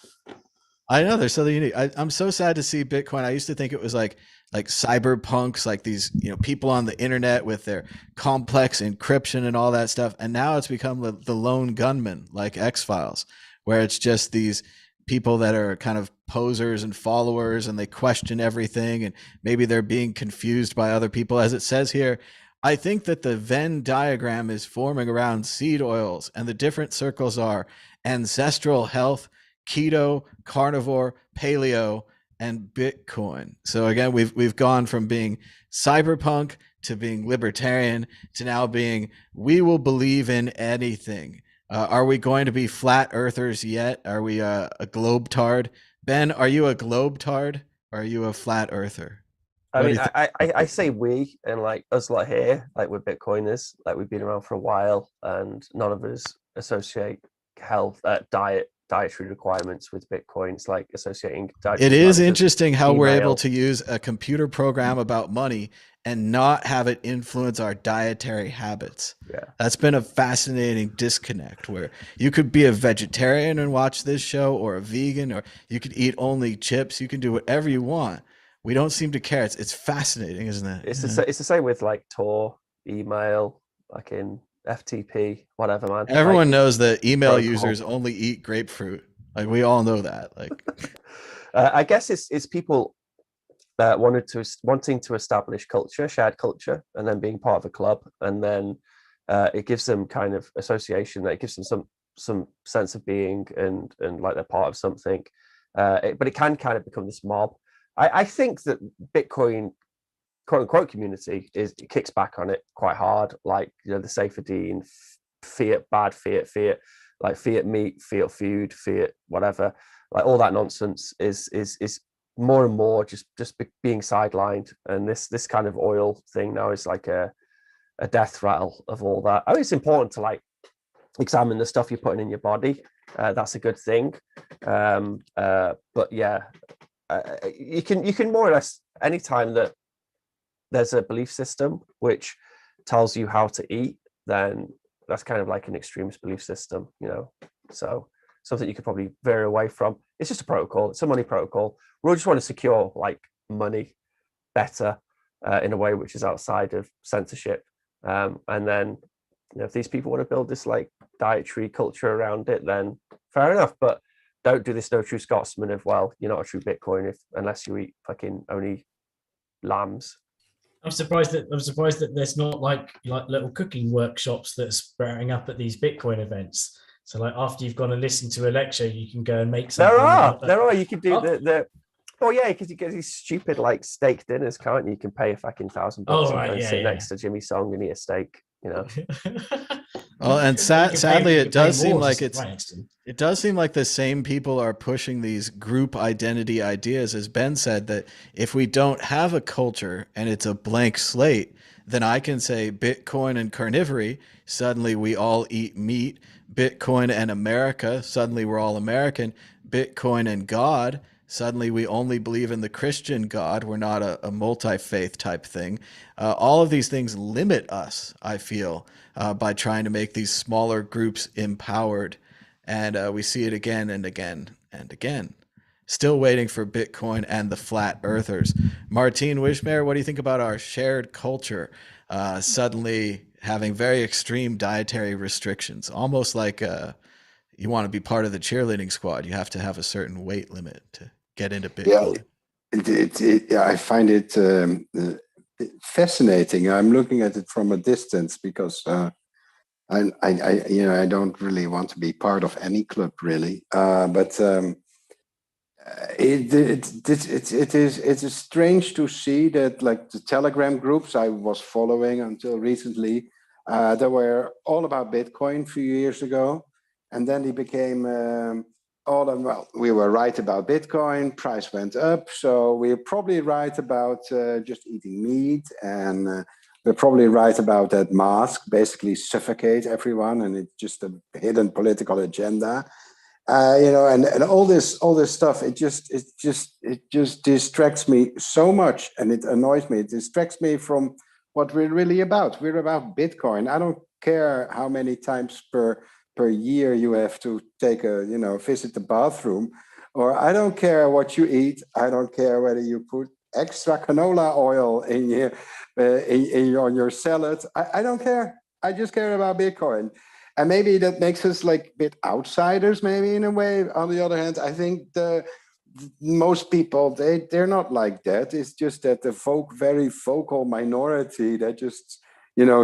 I know they're so unique. I'm so sad to see Bitcoin. I used to think it was like cyberpunks, like these, you know, people on the internet with their complex encryption and all that stuff. And now it's become the lone gunman, like X-Files, where it's just these people that are kind of posers and followers and they question everything. And maybe they're being confused by other people. As it says here, I think that the Venn diagram is forming around seed oils and the different circles are ancestral health, keto, carnivore, paleo, and Bitcoin. So again, we've gone from being cyberpunk to being libertarian to now being we will believe in anything. Are we going to be flat earthers yet? Are we a globetard? Ben, are you a globetard or are you a flat earther? I mean, I say we, and like us lot here, like we're Bitcoiners, like we've been around for a while, and none of us associate health, dietary requirements with Bitcoin. It's like associating it is interesting how we're able email. to use a computer program about money and not have it influence our dietary habits. Yeah, that's been a fascinating disconnect where you could be a vegetarian and watch this show, or a vegan, or you could eat only chips. You can do whatever you want. We don't seem to care. It's fascinating, isn't it? it's the same with like Tor, email, like in FTP, whatever, man. Everyone like, knows that email protocol. users only eat grapefruit. Like we all know that. Like, I guess it's people wanting to establish culture, shared culture, and then being part of a club, and then it gives them kind of association. That it gives them some sense of being and like they're part of something. But it can kind of become this mob. I think that Bitcoin, quote unquote, community kicks back on it quite hard. Like, you know, the Safer Dean, fiat bad, fiat, like fiat meat, fiat food, fiat whatever, like all that nonsense is more and more just being sidelined. And this kind of oil thing now is like a death rattle of all that. I think it's important to like examine the stuff you're putting in your body. That's a good thing. But yeah, you can more or less, anytime that there's a belief system which tells you how to eat, then that's kind of like an extremist belief system, you know. So something you could probably veer away from. It's just a protocol. It's a money protocol. We all just want to secure like money better in a way which is outside of censorship. And then, you know, if these people want to build this like dietary culture around it, then fair enough. But don't do this no true Scotsman of, well, you're not a true Bitcoin unless you eat fucking only lambs. I'm surprised that there's not like little cooking workshops that are sprouting up at these Bitcoin events. So like after you've gone and listened to a lecture, you can go and make something. There are. You can do the. Oh yeah, because you get these stupid like steak dinners, can't you? You can pay a fucking $1,000 and sit next to Jimmy Song and eat a steak. You know. Well, and sadly, it does seem like the same people are pushing these group identity ideas, as Ben said, that if we don't have a culture and it's a blank slate, then I can say Bitcoin and carnivory, suddenly we all eat meat. Bitcoin and America, suddenly we're all American. Bitcoin and God, suddenly we only believe in the Christian God. We're not a multi-faith type thing. All of these things limit us, I feel, by trying to make these smaller groups empowered. And we see it again and again and again. Still waiting for Bitcoin and the flat earthers. Martine Wishmare, what do you think about our shared culture suddenly having very extreme dietary restrictions? Almost like you want to be part of the cheerleading squad, you have to have a certain weight limit to get into Yeah, Bitcoin. I find it fascinating. I'm looking at it from a distance because I don't really want to be part of any club really, but it is strange to see that, like, the Telegram groups I was following until recently, they were all about Bitcoin a few years ago, and then they became well, we were right about Bitcoin, price went up, so we're probably right about just eating meat, and we're probably right about that mask basically suffocate everyone, and it's just a hidden political agenda. And all this stuff, it just distracts me so much, and it annoys me. It distracts me from what we're really about. We're about Bitcoin. I don't care how many times per year you have to take visit the bathroom, or I don't care what you eat. I don't care whether you put extra canola oil in on your salad. I don't care. I just care about Bitcoin. And maybe that makes us like a bit outsiders, maybe, in a way. On the other hand, I think most people, they're not like that. It's just that the very vocal minority that just,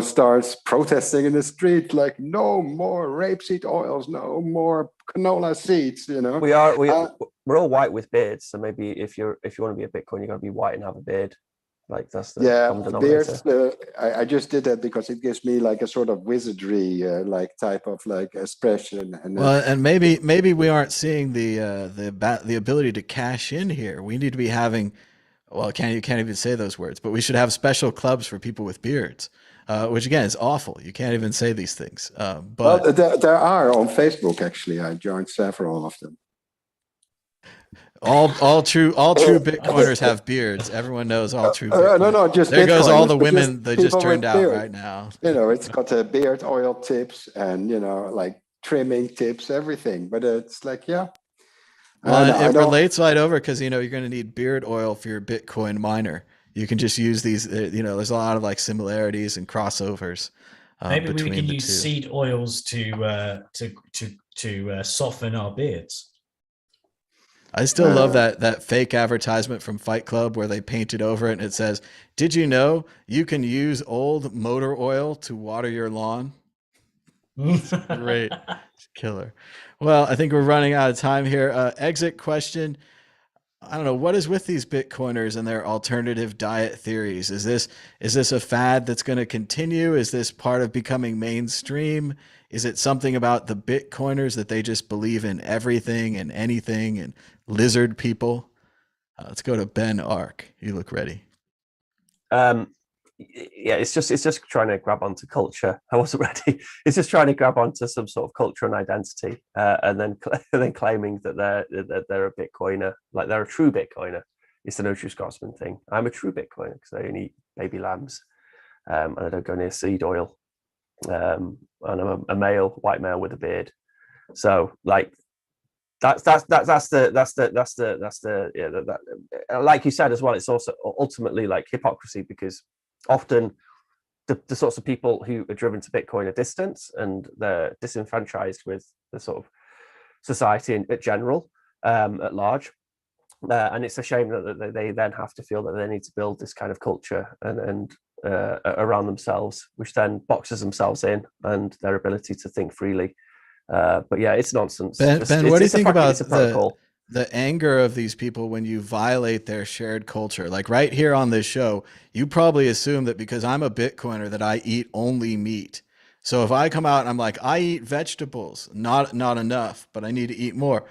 starts protesting in the street, like, no more rapeseed oils, no more canola seeds, We're all white with beards, so maybe if you want to be a Bitcoin, you got to be white and have a beard. Like, that's the common denominator. Beards. I just did that because it gives me like a sort of wizardry like type of like expression. And maybe we aren't seeing the ability to cash in here. We need to be having, well, you can't even say those words, but we should have special clubs for people with beards, which again is awful. You can't even say these things. But there are on Facebook, actually. I joined several of them. All true Bitcoiners have beards. Everyone knows all true Bitcoiners. No, just there goes all the women that just turned out right now. It's got beard oil tips and like trimming tips, everything. But it's like, yeah. Well, it relates right over because you're going to need beard oil for your Bitcoin miner. You can just use these. There's a lot of like similarities and crossovers. Maybe we can use seed oils to soften our beards. I still love that fake advertisement from Fight Club where they painted over it and it says, "Did you know you can use old motor oil to water your lawn?" It's great. It's killer. Well, I think we're running out of time here. Exit question. I don't know, what is with these Bitcoiners and their alternative diet theories? Is this a fad that's going to continue? Is this part of becoming mainstream? Is it something about the Bitcoiners that they just believe in everything and anything and lizard people? Let's go to Ben Ark. You look ready. Yeah, it's just trying to grab onto culture. I wasn't ready. It's just trying to grab onto some sort of culture and identity, and then claiming that they're a Bitcoiner, like they're a true Bitcoiner. It's the no true Scotsman thing. I'm a true Bitcoiner because I only eat baby lambs, and I don't go near seed oil. And I'm a white male with a beard. So like that's the like you said as well. It's also ultimately like hypocrisy because often the sorts of people who are driven to Bitcoin are distant and they're disenfranchised with the sort of society in general at large. And it's a shame that they then have to feel that they need to build this kind of culture and around themselves, which then boxes themselves in and their ability to think freely. But yeah, it's nonsense. Ben, what do you think about the anger of these people when you violate their shared culture? Like right here on this show, you probably assume that because I'm a Bitcoiner that I eat only meat. So if I come out and I'm like, I eat vegetables, not enough, but I need to eat more.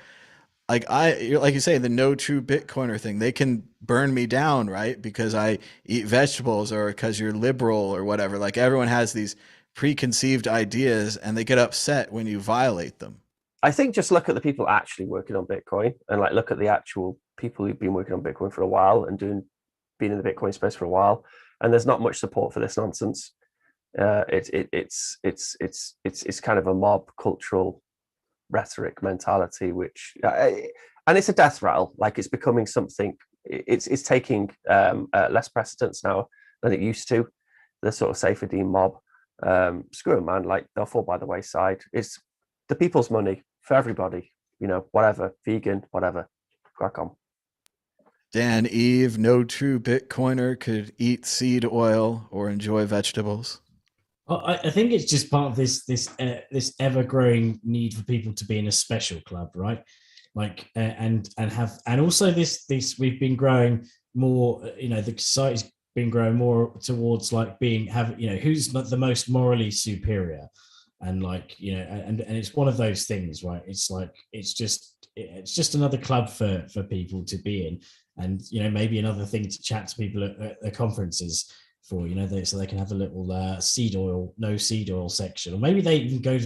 Like you say, the no true Bitcoiner thing, they can burn me down, right? Because I eat vegetables or because you're liberal or whatever. Like everyone has these preconceived ideas and they get upset when you violate them. I think just look at the people actually working on Bitcoin and like look at the actual people who've been working on Bitcoin for a while and been in the Bitcoin space for a while. And there's not much support for this nonsense. It's kind of a mob cultural rhetoric mentality, which and it's a death rattle. Like it's becoming something. It's taking less precedence now than it used to. The sort of Saifedean mob. Screw them, man. Like they'll fall by the wayside. It's the people's money for everybody. You know, whatever, vegan, whatever. Crack on. Dan, Eve, no true Bitcoiner could eat seed oil or enjoy vegetables. I think it's just part of this ever growing need for people to be in a special club, right? Like and also this we've been growing more. The society's been growing more towards like who's the most morally superior, and and it's one of those things, right? It's like it's just another club for people to be in, and maybe another thing to chat to people at conferences for, so they can have a little no seed oil section, or maybe they even go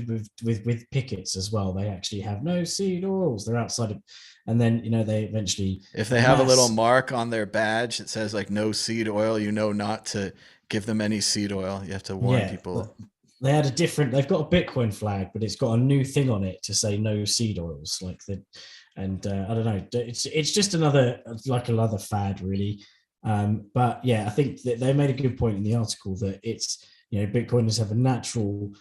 with pickets as well. They actually have no seed oils. They're outside of, and then they eventually, if they have a little mark on their badge that says like no seed oil, not to give them any seed oil. You have to warn people. They had they've got a Bitcoin flag, but it's got a new thing on it to say no seed oils, and I don't know. It's just another fad, really. But yeah, I think that they made a good point in the article that it's, Bitcoiners have a natural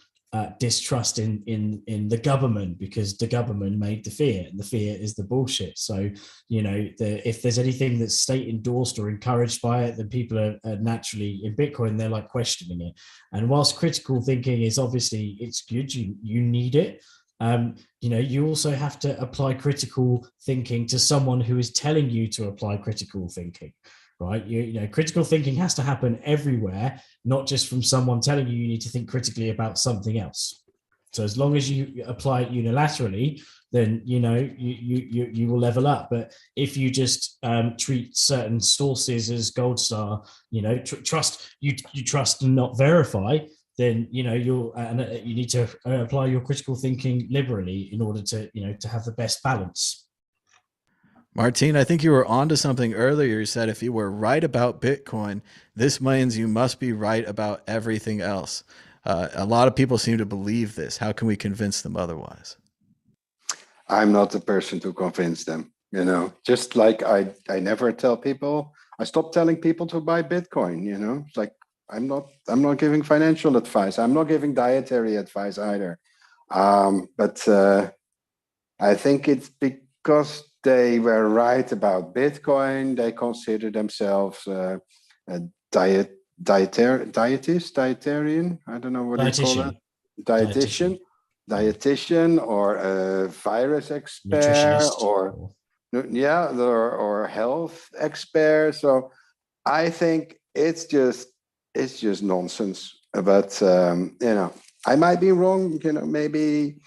distrust in the government, because the government made the fiat, and the fiat is the bullshit. So, if there's anything that's state endorsed or encouraged by it, then people are naturally in Bitcoin, they're like questioning it. And whilst critical thinking is obviously, it's good, you need it. You also have to apply critical thinking to someone who is telling you to apply critical thinking. Right, critical thinking has to happen everywhere, not just from someone telling you need to think critically about something else. So as long as you apply it unilaterally, then you will level up. But if you just treat certain sources as gold star, trust and not verify, then you need to apply your critical thinking liberally in order to to have the best balance. Martin, I think you were onto something earlier. You said if you were right about Bitcoin, this means you must be right about everything else. A lot of people seem to believe this. How can we convince them otherwise? I'm not the person to convince them. Just like I never tell people, I stopped telling people to buy Bitcoin. It's like I'm not giving financial advice. I'm not giving dietary advice either. But I think it's because they were right about Bitcoin. They consider themselves a dietarian. I don't know what you call that. Dietitian, or a virus expert, or health expert. So I think it's just nonsense. But I might be wrong. Maybe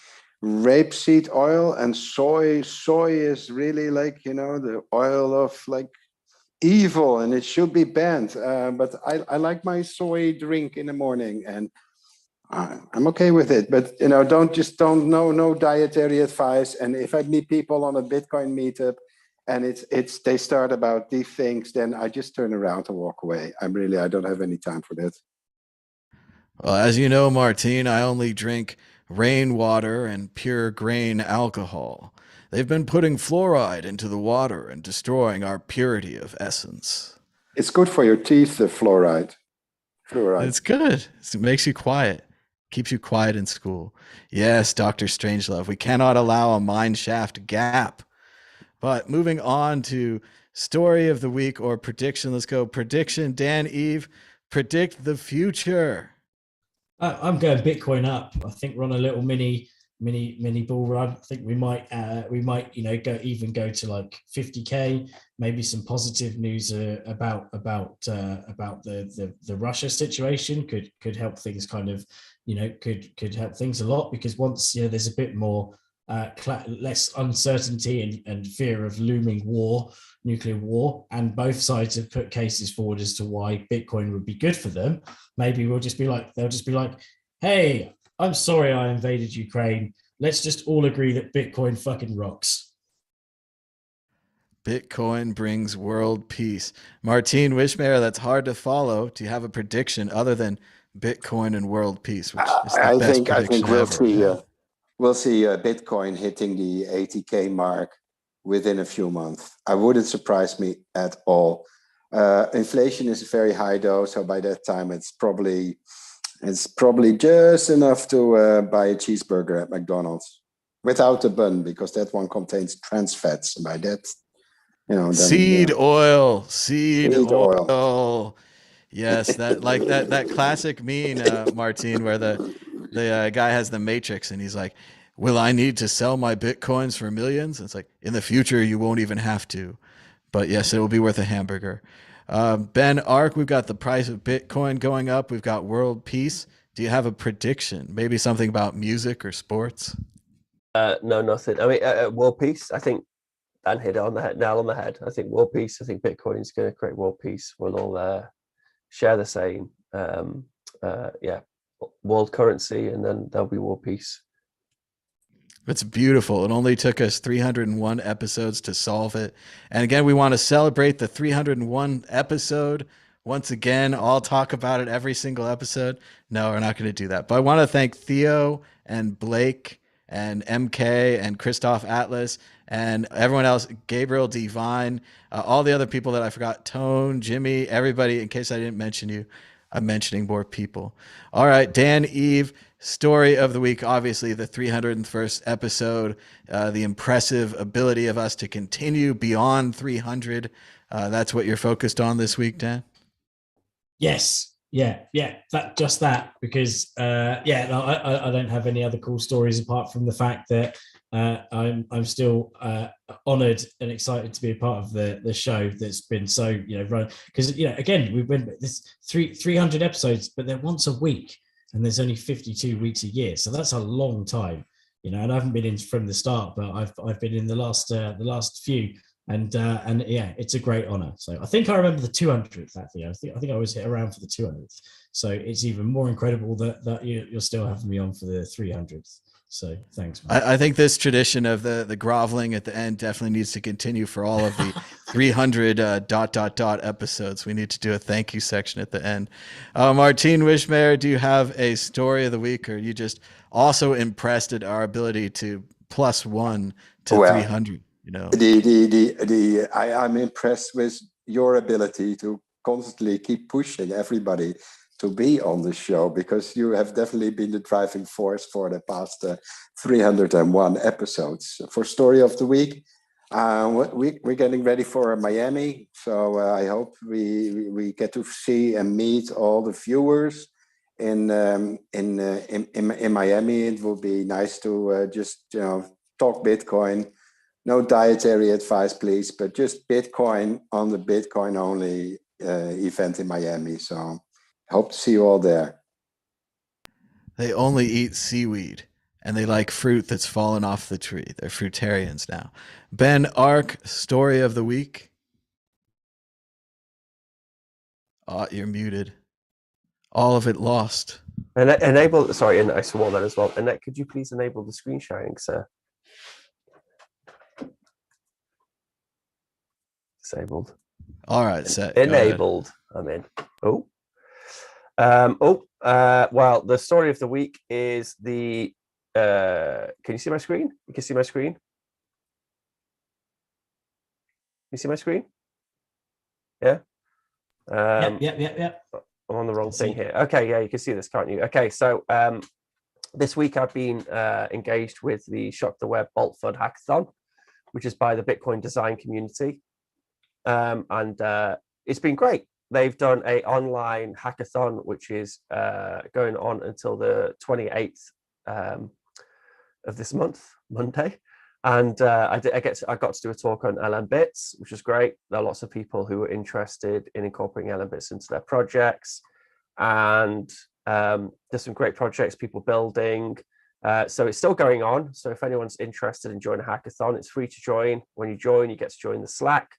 rapeseed oil and soy is really the oil of evil, and it should be banned. But I like my soy drink in the morning, and I'm okay with it. But don't no dietary advice. And if I meet people on a Bitcoin meetup and they start about these things, then I just turn around and walk away. I don't have any time for that. Well, as you know, Martin, I only drink rainwater and pure grain alcohol. They've been putting fluoride into the water and destroying our purity of essence. It's good for your teeth, the fluoride. It's good. It makes you quiet. Keeps you quiet in school. Yes, Dr. Strangelove, we cannot allow a mine shaft gap. But moving on to story of the week or prediction. Let's go. Prediction, Dan, Eve, predict the future. I'm going Bitcoin up. I think we're on a little mini bull run. I think we might go to like 50K. Maybe some positive news about the Russia situation could help things could help things a lot, because once there's a bit more less uncertainty and fear of looming nuclear war, and both sides have put cases forward as to why Bitcoin would be good for them. Maybe they'll just be like, hey, I'm sorry I invaded Ukraine. Let's just all agree that Bitcoin fucking rocks. Bitcoin brings world peace. Martin Wishmayer, that's hard to follow. Do you have a prediction other than Bitcoin and world peace? Which is the best prediction ever. We'll see Bitcoin hitting the 80K mark within a few months. I wouldn't surprise me at all. Inflation is very high though, so by that time it's probably just enough to buy a cheeseburger at McDonald's. without the bun, because that one contains trans fats. By that, then, seed oil. Yes, that classic meme, Martin, where the guy has the matrix and he's like, "Will I need to sell my bitcoins for millions?" And it's like, in the future, you won't even have to, but yes, it will be worth a hamburger. Ben Ark, we've got the price of Bitcoin going up. We've got world peace. Do you have a prediction? Maybe something about music or sports? No, nothing. I mean, world peace. I think Dan hit it on the head, nail on the head. I think world peace. I think Bitcoin is going to create world peace. We'll all share the same, world currency, and then there'll be world peace. It's beautiful. It only took us 301 episodes to solve it. And again, we want to celebrate the 301 episode. Once again, I'll talk about it every single episode. No, we're not going to do that. But I want to thank Theo and Blake and MK and Christoph Atlas and everyone else, Gabriel Devine, all the other people that I forgot, Tone, Jimmy, everybody. In case I didn't mention you, I'm mentioning more people. All right, Dan, Eve, story of the week, obviously the 301st episode, the impressive ability of us to continue beyond 300. That's what you're focused on this week, Dan? Yes. Yeah, that, because I don't have any other cool stories apart from the fact that I'm still honored and excited to be a part of the show that's been so run, because again, we've been this 300 episodes, but they're once a week, and there's only 52 weeks a year, so that's a long time, and I haven't been in from the start, but I've been in the last few. And yeah, it's a great honor. So I think I remember the 200th, actually. I think I was hit around for the 200th. So it's even more incredible that you're still having me on for the 300th. So thanks, man. I think this tradition of the groveling at the end definitely needs to continue for all of the 300 ... episodes. We need to do a thank you section at the end. Martin Wishmayer, do you have a story of the week, or are you just also impressed at our ability to +1 to 300? I'm impressed with your ability to constantly keep pushing everybody to be on the show, because you have definitely been the driving force for the past 301 episodes. For story of the week, we're getting ready for Miami, so I hope we get to see and meet all the viewers in Miami. It will be nice to just talk Bitcoin. No dietary advice, please, but just Bitcoin on the Bitcoin only event in Miami. So hope to see you all there. They only eat seaweed, and they like fruit that's fallen off the tree. They're fruitarians now. Ben Ark, story of the week. Oh, you're muted. All of it lost. And enable. Sorry, and I saw that as well. Annette, could you please enable the screen sharing, sir? Disabled. All right, set. Enabled. I'm in. Well, the story of the week is the. Can you see my screen? You can see my screen. You see my screen? Yeah. Yeah. I'm on the wrong thing here. Okay, yeah, you can see this, can't you? Okay, so this week I've been engaged with the Shock the Web Bolt Fund Hackathon, which is by the Bitcoin design community. And it's been great. They've done an online hackathon, which is going on until the 28th of this month, Monday. And I got to do a talk on LM Bits, which was great. There are lots of people who were interested in incorporating LM Bits into their projects. And there's some great projects, people building. So it's still going on. So if anyone's interested in joining a hackathon, it's free to join. When you join, you get to join the Slack.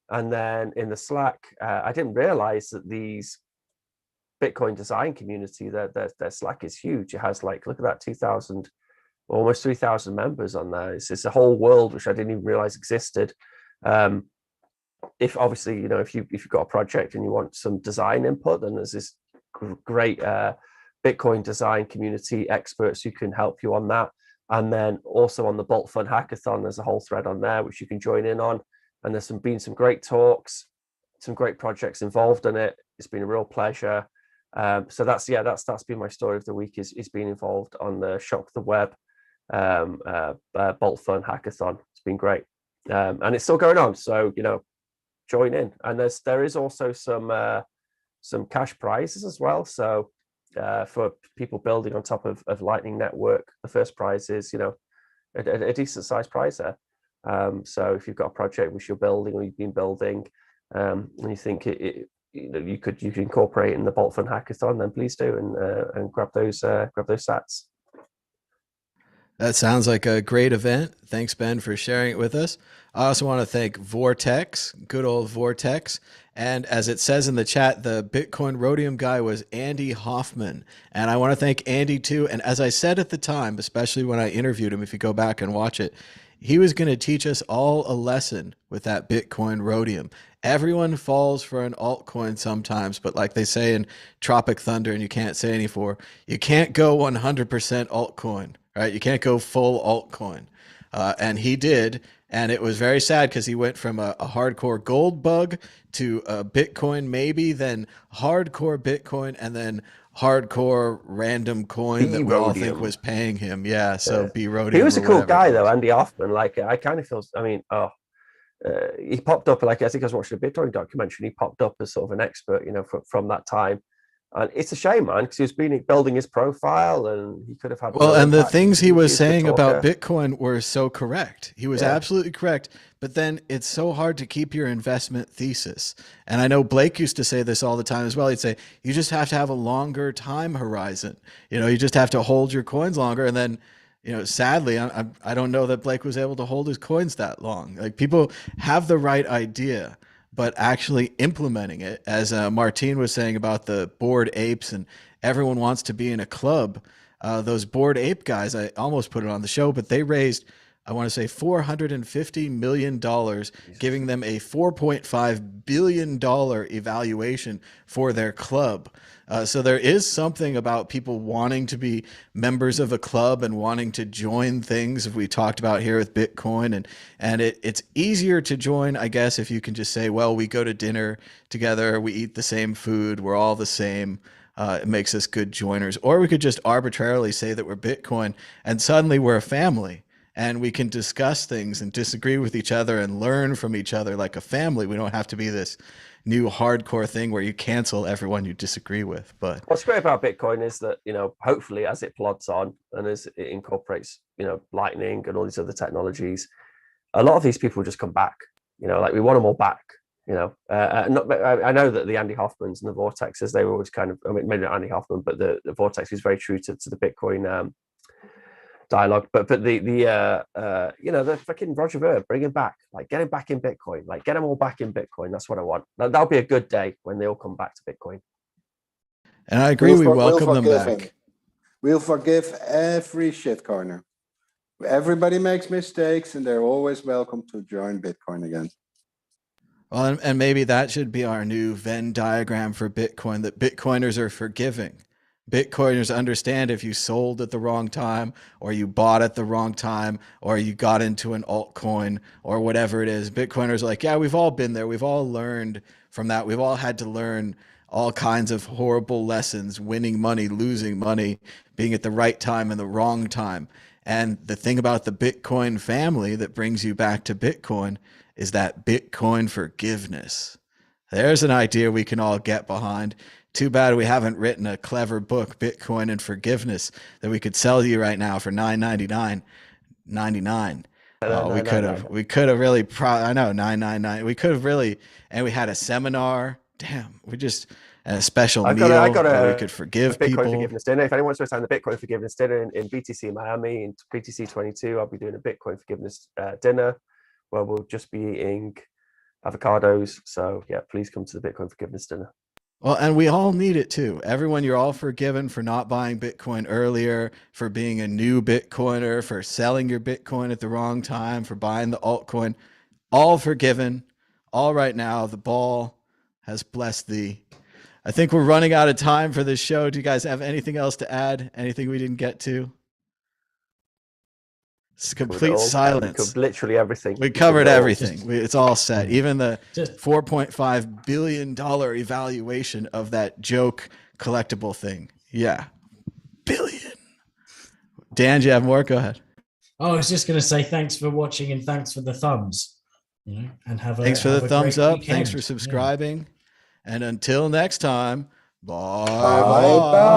And then in the Slack, I didn't realize that these Bitcoin design community, their Slack is huge. It has look at that, 2,000, almost 3,000 members on there. It's a whole world which I didn't even realize existed. If obviously, if you've got a project and you want some design input, then there's this great Bitcoin design community experts who can help you on that. And then also on the Bolt Fund Hackathon, there's a whole thread on there which you can join in on. And there's been some great talks, some great projects involved in it. It's been a real pleasure. So that's been my story of the week, is being involved on the Shock the Web Bolt Fun hackathon. It's been great, and it's still going on. So join in. And there is also some cash prizes as well. So for people building on top of Lightning Network, the first prize is a decent sized prize there. So if you've got a project which you're building or you've been building, and you think you could incorporate in the Bolt Fun hackathon, then please do and grab those sats. That sounds like a great event. Thanks, Ben, for sharing it with us. I also want to thank Vortex, good old Vortex. And as it says in the chat, the Bitcoin Rhodium guy was Andy Hoffman. And I want to thank Andy too. And as I said at the time, especially when I interviewed him, if you go back and watch it, he was going to teach us all a lesson with that Bitcoin Rhodium. Everyone falls for an altcoin sometimes, but like they say in Tropic Thunder, and you can't say any for, you can't go 100% altcoin. Right? You can't go full altcoin. And he did. And it was very sad because he went from a hardcore gold bug to a Bitcoin, maybe, then hardcore Bitcoin, and then hardcore random coin that we all think was paying him. Yeah. So B-Rhodium. He was a cool guy, though, Andy Hoffman. Like, I kind of feel, he popped up, like, I think I was watching a Bitcoin documentary, and he popped up as sort of an expert, from that time. And it's a shame, man, because he was building his profile, and he could have had. Well, and the things he was saying about Bitcoin were so correct. He was absolutely correct. But then it's so hard to keep your investment thesis. And I know Blake used to say this all the time as well. He'd say, you just have to have a longer time horizon. You just have to hold your coins longer. And then, sadly, I don't know that Blake was able to hold his coins that long. Like, people have the right idea, but actually implementing it, as Martine was saying about the Bored Apes, and everyone wants to be in a club. Those Bored Ape guys, I almost put it on the show, but they raised, I want to say $450 million, giving them a $4.5 billion evaluation for their club. So there is something about people wanting to be members of a club and wanting to join things we talked about here with Bitcoin. And it's easier to join, I guess, if you can just say, well, we go to dinner together, we eat the same food, we're all the same. It makes us good joiners. Or we could just arbitrarily say that we're Bitcoin and suddenly we're a family. And we can discuss things and disagree with each other and learn from each other like a family. We don't have to be this new hardcore thing where you cancel everyone you disagree with. But what's great about Bitcoin is that, hopefully as it plods on and as it incorporates, Lightning and all these other technologies, a lot of these people just come back, like we want them all back. I know that the Andy Hoffmans and the Vortexes, they were always kind of, maybe not Andy Hoffman, but the Vortex is very true to the Bitcoin dialogue, but the fucking Roger Ver, bring him back, like get him back in Bitcoin, like get them all back in Bitcoin. That's what I want. That'll be a good day when they all come back to Bitcoin. And I agree, we welcome them back. We'll forgive every shitcoiner. Everybody makes mistakes, and they're always welcome to join Bitcoin again. Well, and maybe that should be our new Venn diagram for Bitcoin, that Bitcoiners are forgiving. Bitcoiners understand if you sold at the wrong time, or you bought at the wrong time, or you got into an altcoin or whatever it is. Bitcoiners are like, yeah, we've all been there. We've all learned from that. We've all had to learn all kinds of horrible lessons, winning money, losing money, being at the right time and the wrong time. And the thing about the Bitcoin family that brings you back to Bitcoin is that Bitcoin forgiveness. There's an idea we can all get behind. Too bad we haven't written a clever book, Bitcoin and Forgiveness, that we could sell you right now for $9.99. We could have really, I know, $9.99. We could have really, and we had a seminar. Damn, we just, a special meal where we could forgive Bitcoin people. Forgiveness dinner. If anyone wants to attend the Bitcoin Forgiveness dinner in BTC Miami, in BTC 22, I'll be doing a Bitcoin Forgiveness dinner where we'll just be eating avocados. So yeah, please come to the Bitcoin Forgiveness dinner. Well, and we all need it too. Everyone, you're all forgiven for not buying Bitcoin earlier, for being a new Bitcoiner, for selling your Bitcoin at the wrong time, for buying the altcoin. All forgiven. All right now, the ball has blessed thee. I think we're running out of time for this show. Do you guys have anything else to add? Anything we didn't get to? It's complete silence. Literally everything. We covered everything. It's all set. Even the $4.5 billion evaluation of that joke collectible thing. Yeah. Billion. Dan, do you have more? Go ahead. Oh, I was just going to say thanks for watching and thanks for the thumbs. And Thanks for the thumbs up. Thanks for weekend. subscribing. And until next time, bye Bye bye.